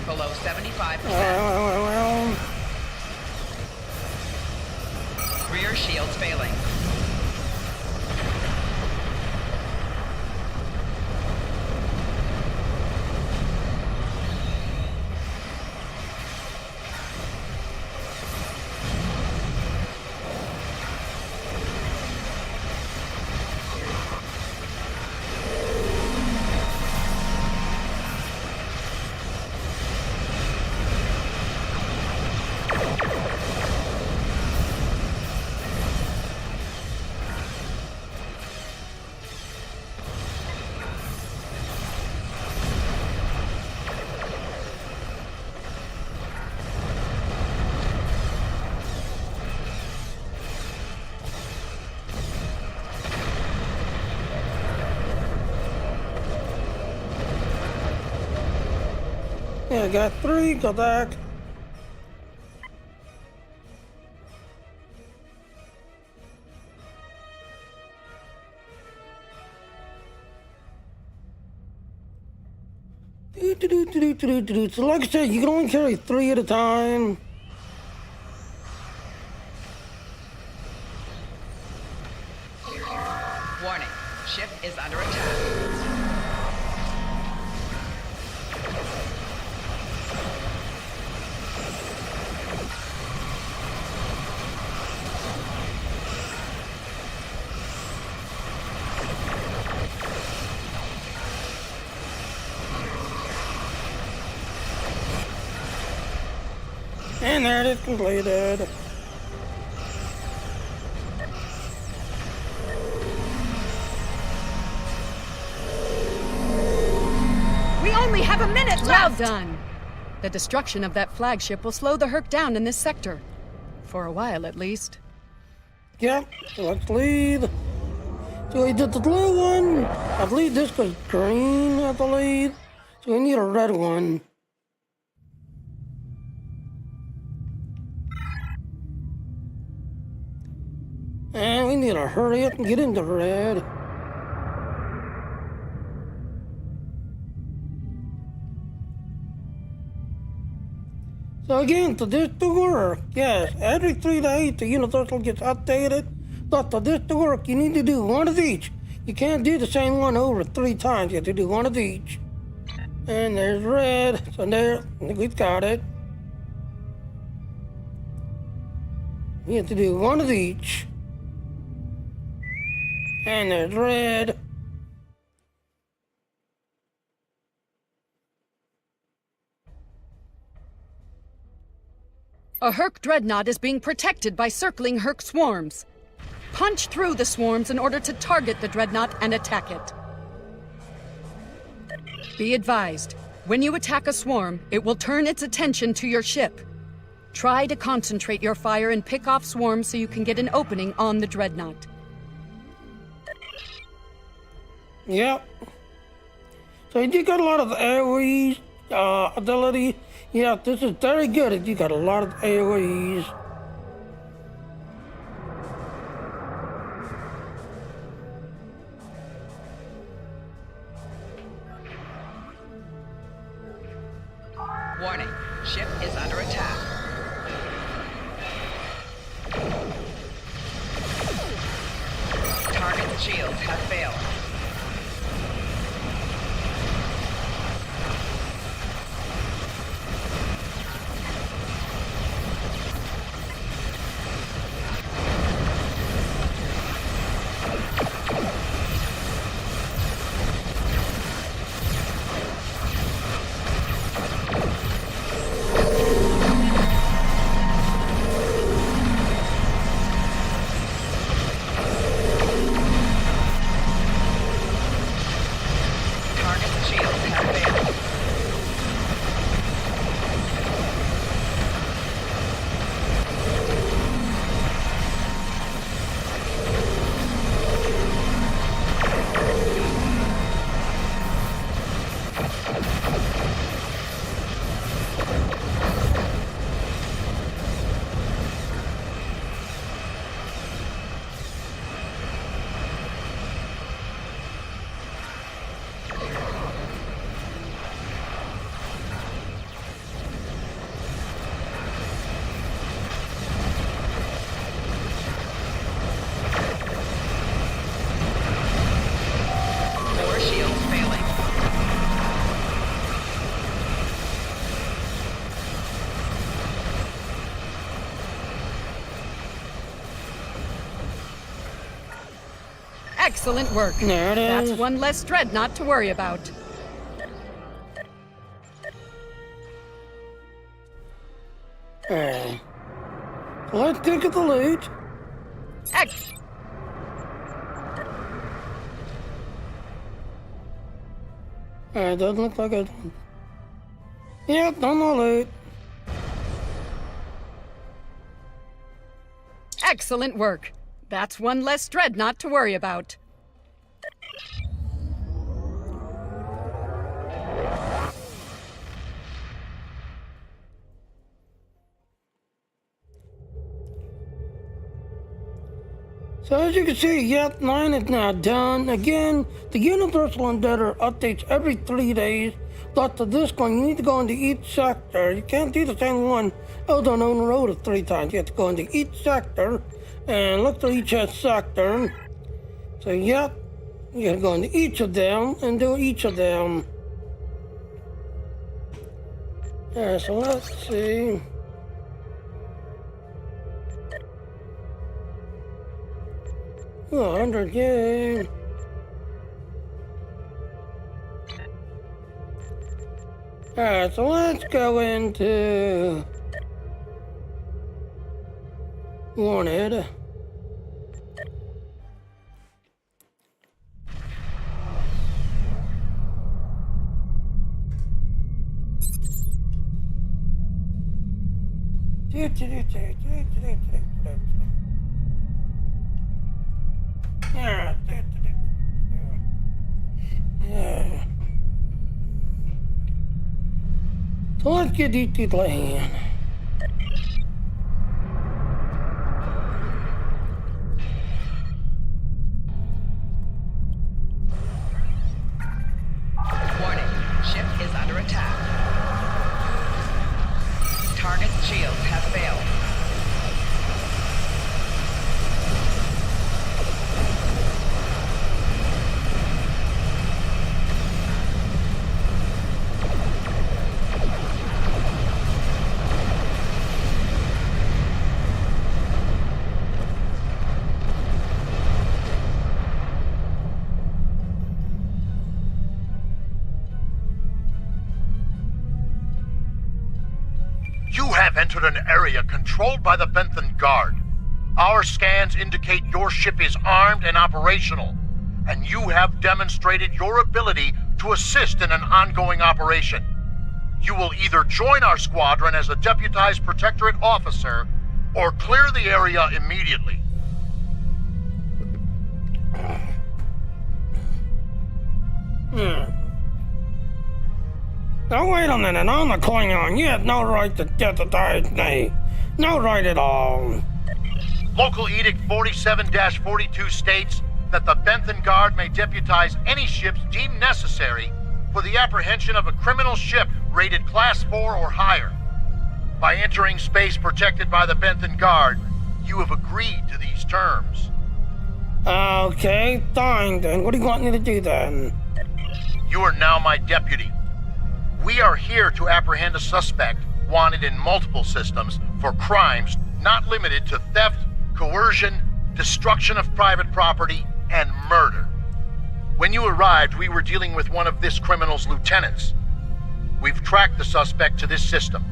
below 75%. Well. Rear shields failing. Yeah, I got 3, go back. So like I said, you can only carry 3 at a time. Warning, ship is under attack. And there it is completed. We only have a minute left! Well done. The destruction of that flagship will slow the Herc down in this sector. For a while, at least. Yep, so let's lead. So we did the blue one. I believe this was green, I believe. So we need a red one. And we need to hurry up and get into red. So again, to this to work, yes, every 3 days the universal gets updated. But for this to work, you need to do one of each. You can't do the same one over 3 times. You have to do one of each. And there's red. So there, we've got it. You have to do one of each. And there's red. A Herc dreadnought is being protected by circling Herc swarms. Punch through the swarms in order to target the dreadnought and attack it. Be advised, when you attack a swarm, it will turn its attention to your ship. Try to concentrate your fire and pick off swarms so you can get an opening on the dreadnought. Yep. So you got a lot of AoE ability. Yeah, this is very good if you got a lot of AoEs. Warning, ship is under attack. Target shields have failed. Excellent work. There it is. That's one less dreadnought to worry about. Alright. Let's take at the loot. Alright, doesn't look like it. Yep, done the loot. Excellent work. That's one less dreadnought to worry about. So as you can see, Yacht 9 is now done. Again, the Universal Endeavor updates every 3 days. But to this one, you need to go into each sector. You can't do the same one out on the road 3 times. You have to go into each sector and look for each sector. So yeah, you have to go into each of them and do each of them. Yeah, so let's see. Oh, 100, yay. Alright, so let's go into Wanted. Yeah. So let's get these people in. Warning, ship is under attack. Target's shields have failed. Entered an area controlled by the Bentham Guard. Our scans indicate your ship is armed and operational, and you have demonstrated your ability to assist in an ongoing operation. You will either join our squadron as a deputized Protectorate officer, or clear the area immediately. Now wait a minute, I'm a Klingon. You have no right to deputize me. No right at all. Local Edict 47-42 states that the Bentham Guard may deputize any ships deemed necessary for the apprehension of a criminal ship rated Class 4 or higher. By entering space protected by the Bentham Guard, you have agreed to these terms. Okay, fine then. What do you want me to do then? You are now my deputy. We are here to apprehend a suspect wanted in multiple systems for crimes not limited to theft, coercion, destruction of private property, and murder. When you arrived, we were dealing with one of this criminal's lieutenants. We've tracked the suspect to this system.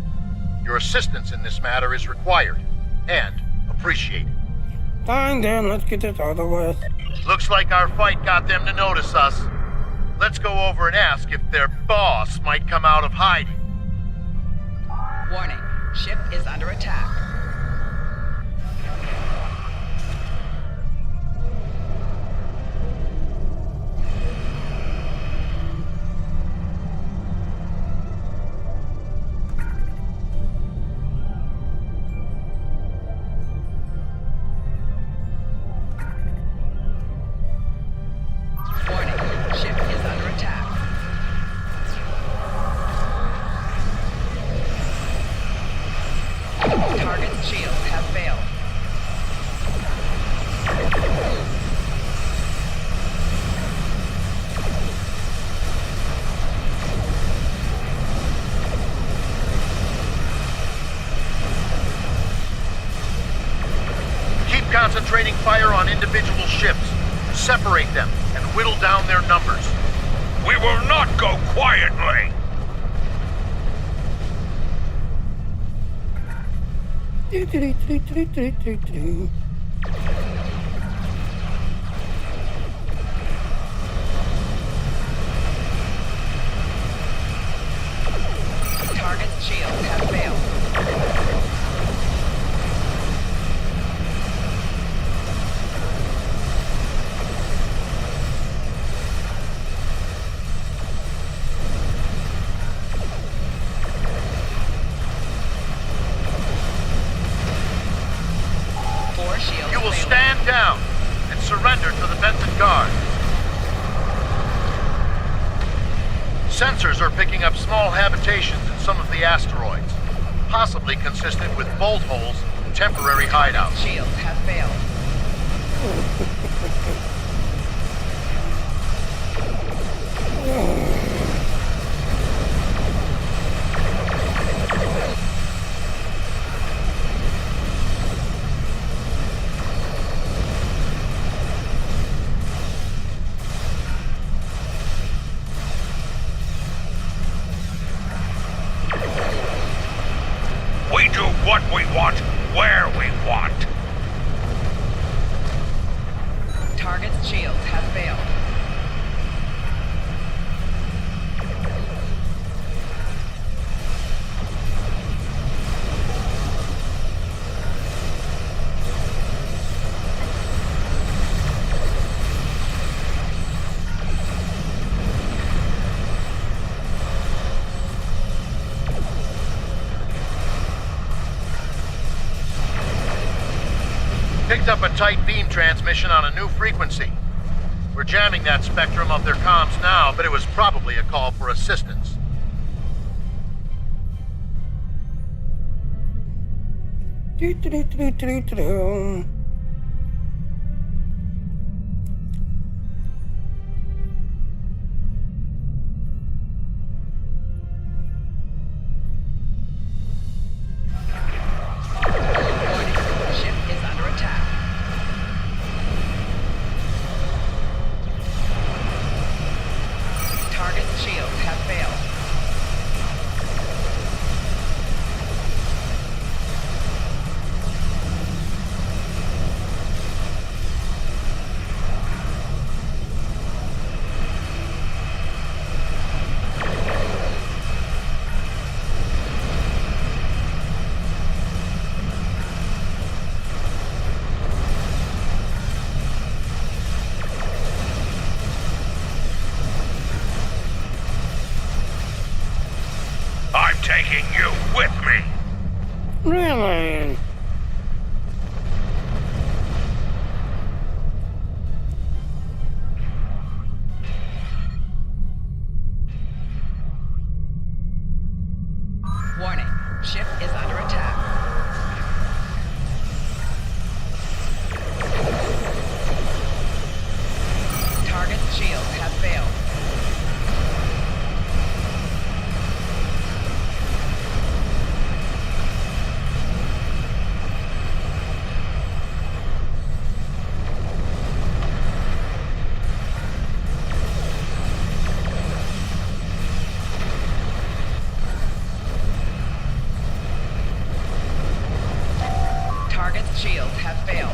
Your assistance in this matter is required and appreciated. Fine then, let's get this out of the way. Looks like our fight got them to notice us. Let's go over and ask if their boss might come out of hiding. Warning, ship is under attack. Concentrating fire on individual ships. Separate them and whittle down their numbers. We will not go quietly! Target's shields have failed. You will stand down and surrender to the Benton Guard. Sensors are picking up small habitations in some of the asteroids, possibly consistent with bolt holes and temporary hideouts. Shields have failed. We do what we want, where we want. Target's shields have failed. Picked up a tight beam transmission on a new frequency. We're jamming that spectrum of their comms now, but it was probably a call for assistance. Ship is under attack. Target's shields have failed. I'm taking you with me. Really? Warning. Ship is under attack. Target's shields have failed. Target's shields have failed.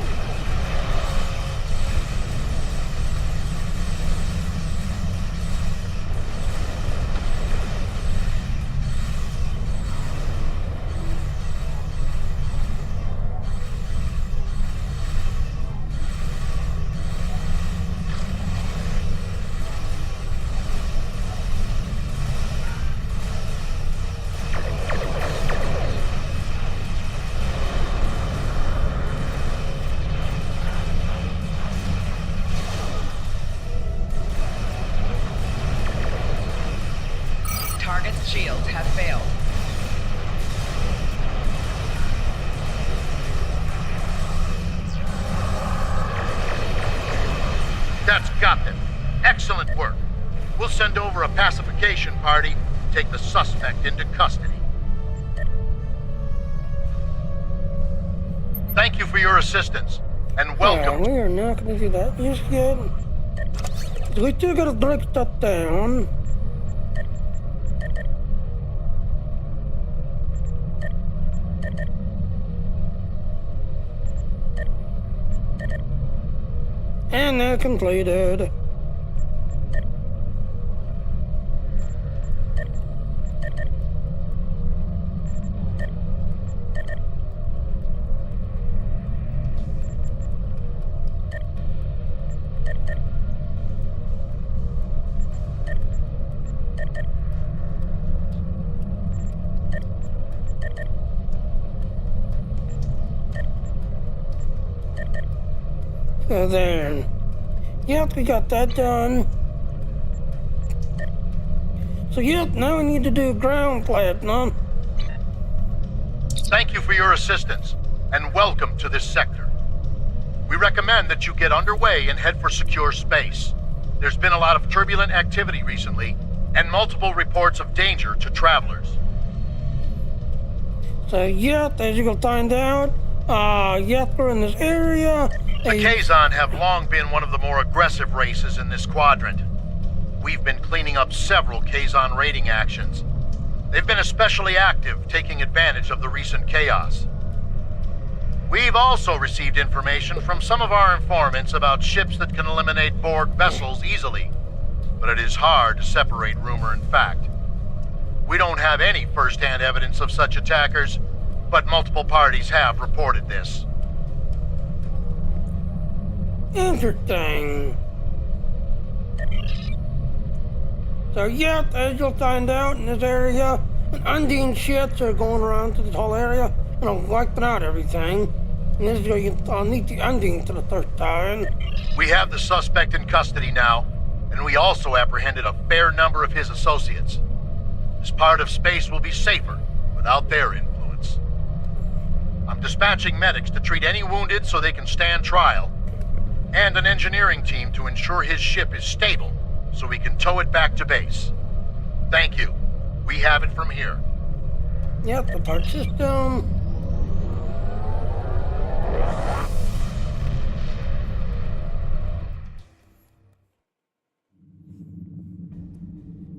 Target's shields have failed. That's got them. Excellent work. We'll send over a pacification party to take the suspect into custody. Thank you for your assistance. and welcome. We are not going to do that just yet. We still got to break that down. And they're completed. So there. Yep, we got that done. So yep, now we need to do ground platinum. Thank you for your assistance, and welcome to this sector. We recommend that you get underway and head for secure space. There's been a lot of turbulent activity recently, and multiple reports of danger to travelers. So yep, as you can find out, yep, we're in this area. The Kazon have long been one of the more aggressive races in this quadrant. We've been cleaning up several Kazon raiding actions. They've been especially active, taking advantage of the recent chaos. We've also received information from some of our informants about ships that can eliminate Borg vessels easily, but it is hard to separate rumor and fact. We don't have any first-hand evidence of such attackers, but multiple parties have reported this. Interesting. So yep, as you'll find out in this area, Undine shits are going around to this whole area and wiping out everything. And this is where I'll need the Undine to the third time. We have the suspect in custody now, and we also apprehended a fair number of his associates. This part of space will be safer without their influence. I'm dispatching medics to treat any wounded so they can stand trial, and an engineering team to ensure his ship is stable so we can tow it back to base. Thank you. We have it from here. Yep, the part system.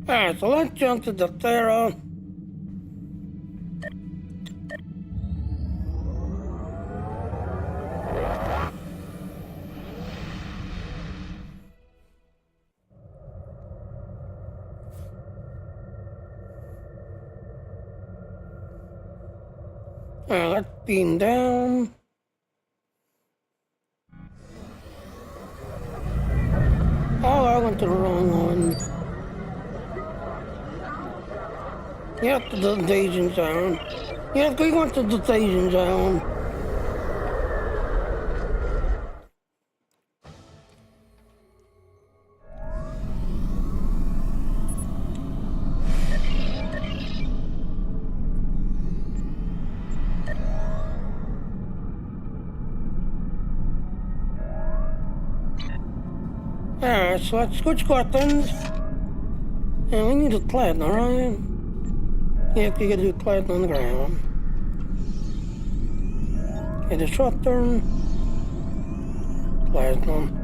Alright, so let's jump to the Thera. Alright, let's beam down. Oh, I went to the wrong one. Yep, the Daisian zone. Yep, we went to the Daisian zone. Alright, so let's switch weapons. And we need a platinum, right? Yep, you gotta do platinum on the ground. Okay, disruptor. Platinum.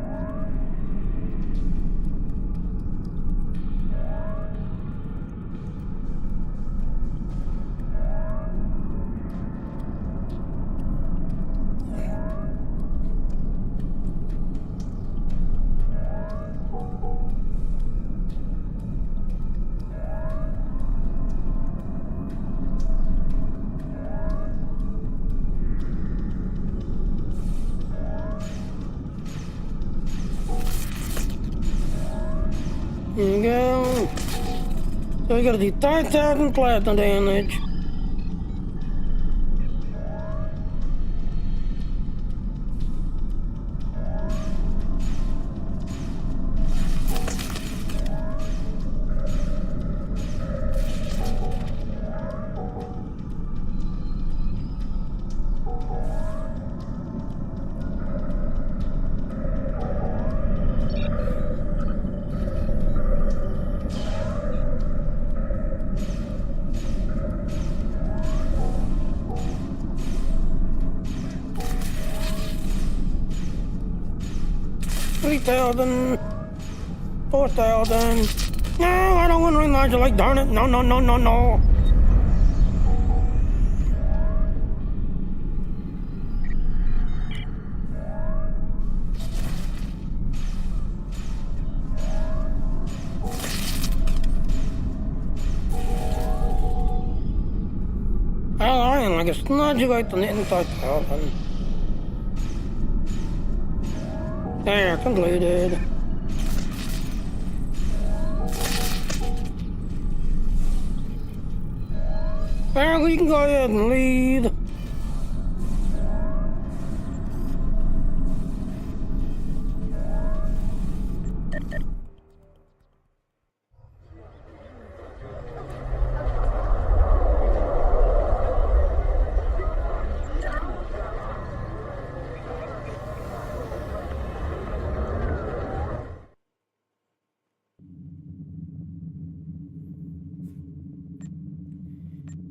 There you go. So we gotta do 5,000 platinum damage. 3,000, 4,000. No, I don't want to remind you, like, darn it. No, no, no, no, no. I am like a snudgy like the knitting 5,000. There, completed. Well, we can go ahead and lead.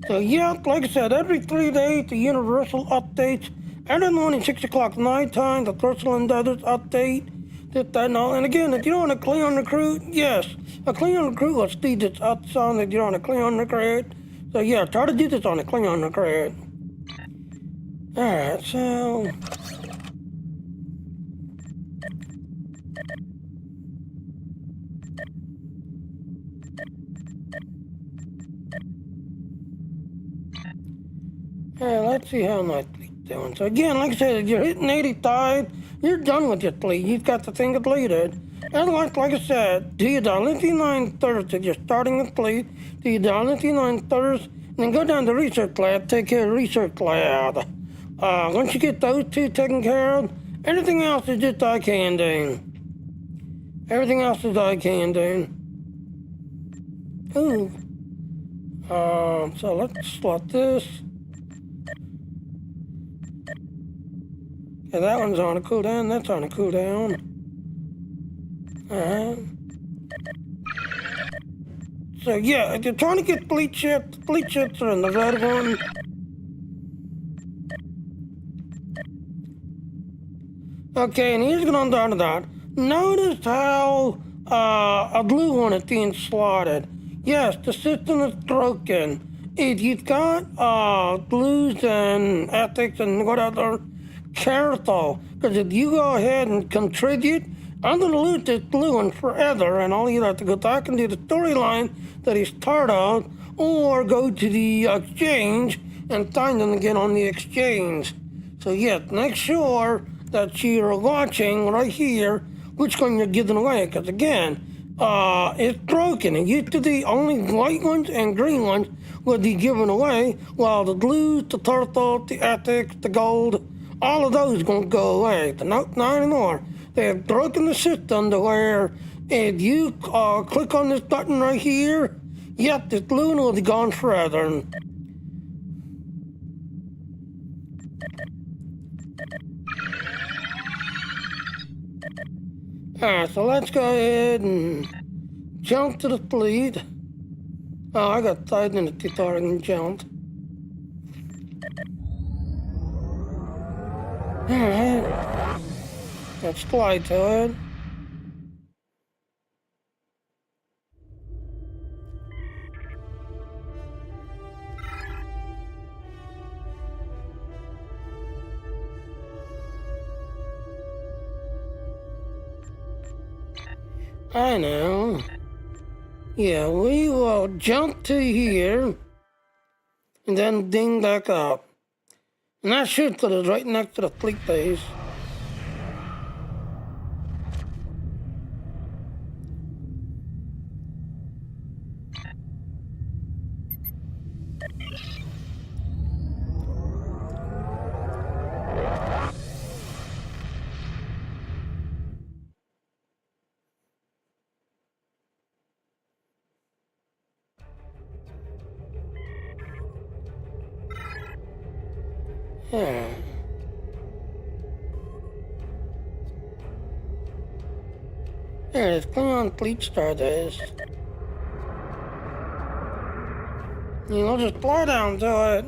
So yeah, like I said, every 3 days the Universal updates. Every morning, 6 o'clock nighttime, the Thrustle and Others update. This, that, and all. And again, if you're on a Cleon recruit, yes, a Cleon recruit will see this outside if you're on a Cleon recruit. So yeah, try to do this on a Cleon recruit. Alright, so... let's see how my fleet's doing. So again, like I said, if you're hitting 85, you're done with your fleet. You've got the thing completed. And like I said, do your Dialinity 9 thirds if you're starting a fleet. Do your Dialinity 9 thirds, and then go down to Research Lab, take care of Research Lab. Once you get those two taken care of, everything else is just eye candy. Everything else is eye candy. Ooh. So let's slot this. Yeah, that one's on a cooldown, that's on a cooldown. So yeah, if you're trying to get fleet ships are in the red one. Okay, and here's going on down to that. Notice how a blue one is being slotted. Yes, the system is broken. If you've got blues and ethics and whatever, careful, because if you go ahead and contribute, I'm going to lose this blue one forever, and I'll either have to go back and do the storyline that he's part of, or go to the exchange and find them again on the exchange. So yes, make sure that you're watching right here which one you're giving away, because again, it's broken. It used to be only white ones and green ones would be given away, while the blues, the turtle, the ethics, the gold, all of those are going to go away. But not anymore. They have broken the system to where if you click on this button right here, yep, this blue one will be gone forever. Alright, so let's go ahead and jump to the fleet. Oh, I got tied in the guitar and jumped. Alright. Let's fly to it. I know. Yeah, we will jump to here and then ding back up. And that should put us right next to the fleet base. Yeah. There it is. Come on, Fleet Star this. You know, just fly down to it.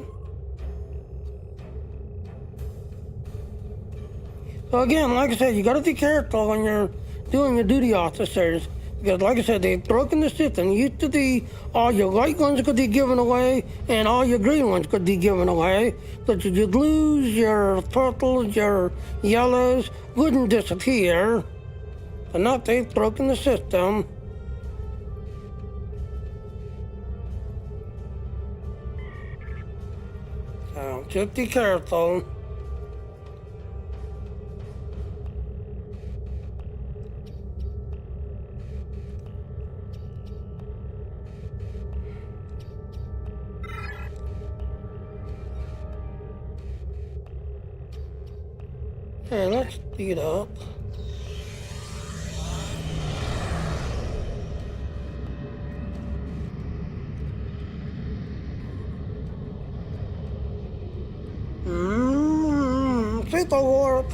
So again, like I said, you gotta be careful when you're doing your duty, officers. Because like I said, they've broken the system. Used to be all your white ones could be given away and all your green ones could be given away. But you'd lose your purples, your yellows, wouldn't disappear. But now they've broken the system. So just be careful. Hey, let's speed up. Fit the warp.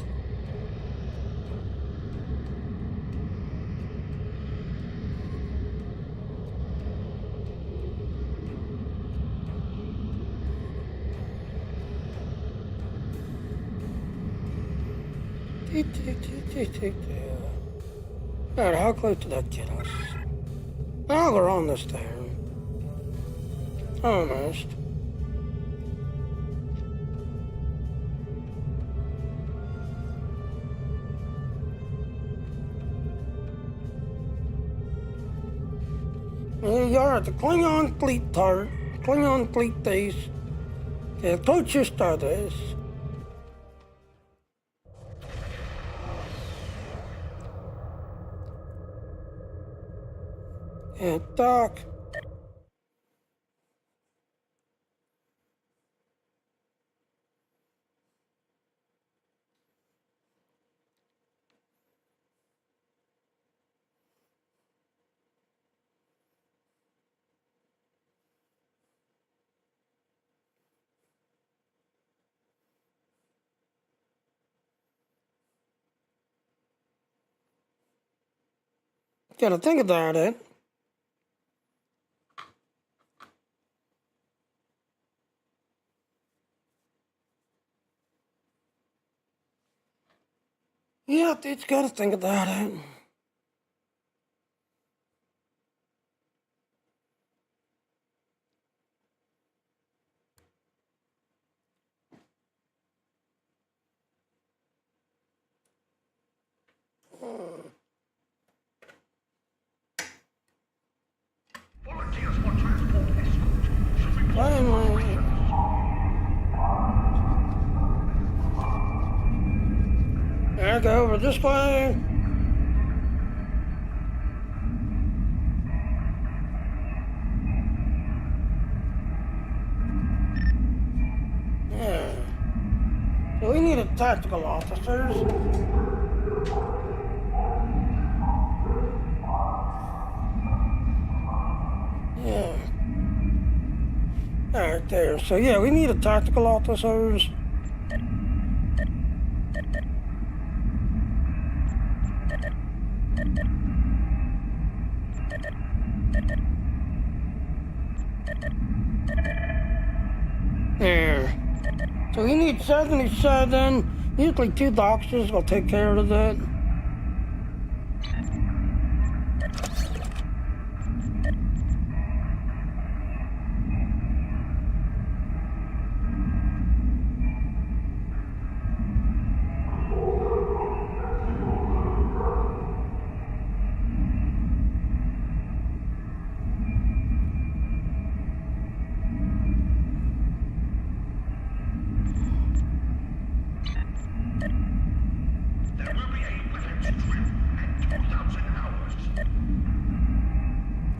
Alright, how close did that get us? Oh, we're on this there. Almost. Here you are at the Klingon fleet part. Klingon fleet base. Okay, approach your stardust. And dock. Gotta think about it. Yeah, it's gotta think about it. Volunteers for transport escort. Finally. There, go over this way. Yeah. So we needed tactical officers. Yeah. Alright, there. So yeah, we needed tactical officers. There. So we need 77. Usually 2 doctors will take care of that.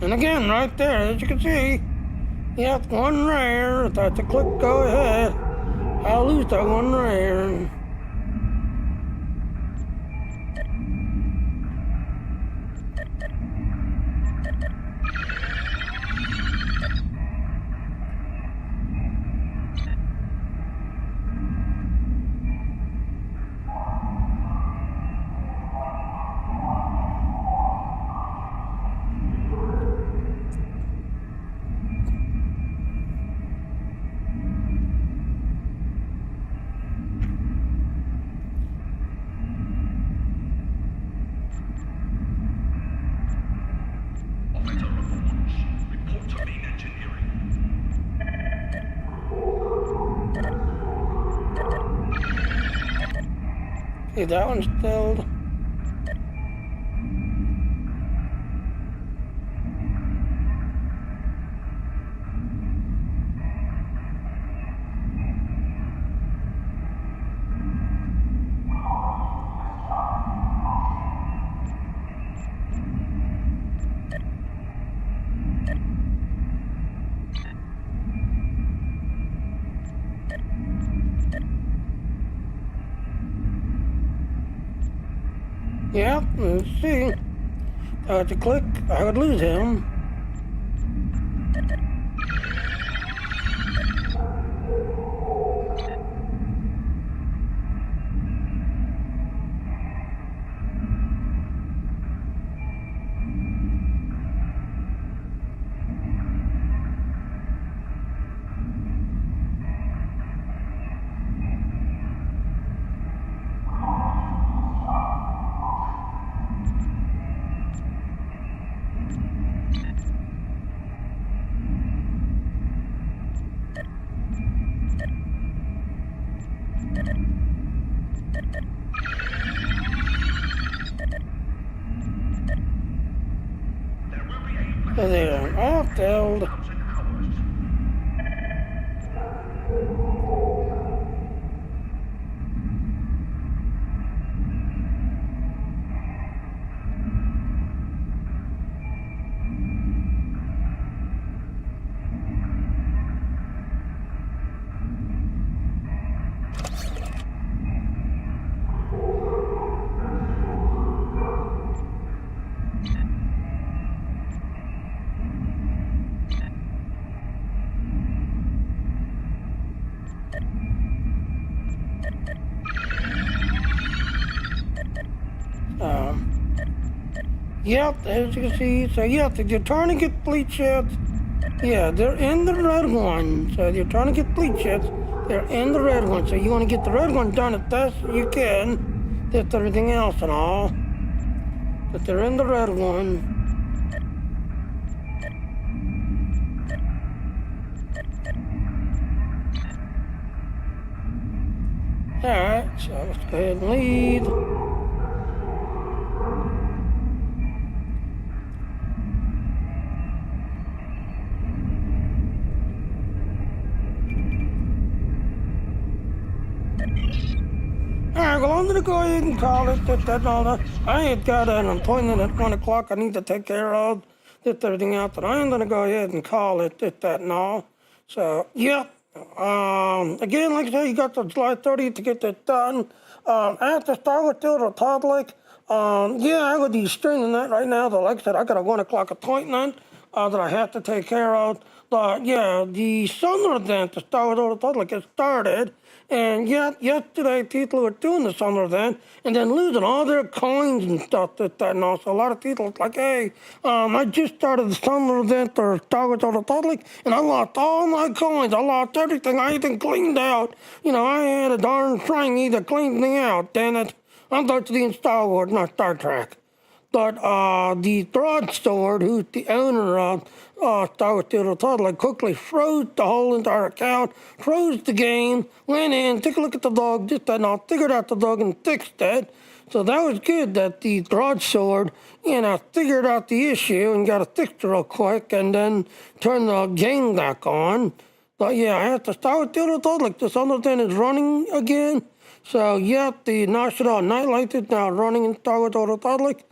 And again, right there, as you can see, yep, 1 rare. If that's a click, go ahead. I'll lose that 1 rare. See, that one's filled. Yeah, let's see. I had to click, I would lose him. So they're all filled. Yep, as you can see, so yep, if you're trying to get bleach sheds, yeah, they're in the red one. So if you're trying to get bleach sheds, they're in the red one. So you want to get the red one done as best you can, with everything else and all. But they're in the red one. Alright, so let's go ahead and lead. Alright, well, I'm going to go ahead and call it that and all that. I had got an appointment at 1 o'clock I need to take care of, get everything out, but I'm going to go ahead and call it that and all. So, yeah. Again, like I said, you got the July 30th to get that done. I have to start with the public. Yeah, I would be streaming that right now, but like I said, I got a 1 o'clock appointment that I have to take care of. But yeah, the summer event to start with the public has started. And yeah, yesterday people were doing the summer event and then losing all their coins and stuff and all. So a lot of people was like, hey, I just started the summer event or Star Wars the Republic and I lost all my coins. I lost everything. I even cleaned out. You know, I had a darn thingy that cleaned me out. Damn it. I'm supposed to be in Star Wars, not Star Trek. But the broadsword, who's the owner of Star Wars the Republic, quickly froze the whole entire account, froze the game, went in, took a look at the dog, just that now, figured out the dog and fixed it. So that was good that the broadsword, you know, figured out the issue and got it fixed real quick and then turned the game back on. But yeah, I have to Star Wars the Republic. The summer event is running again. So yeah, the National Nightlight is now running in Star Wars the Republic.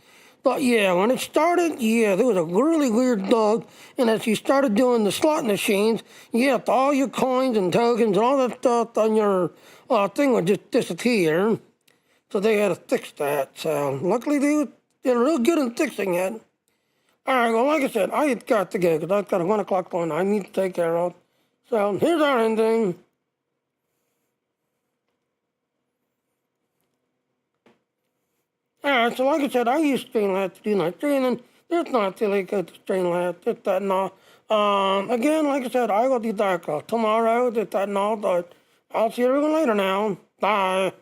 But yeah, when it started, yeah, there was a really weird bug. And as you started doing the slot machines, yeah, all your coins and tokens and all that stuff on your thing would just disappear. So they had to fix that. So luckily they're real good at fixing it. All right, well, like I said, I had got to go because I've got a 1 o'clock one I need to take care of. So here's our ending. Alright, so like I said, I use Streamlabs to do my training. It's not really good to Streamlabs, this, that, and all. Again, like I said, I will be back tomorrow, this, that, and all, but I'll see everyone later now. Bye.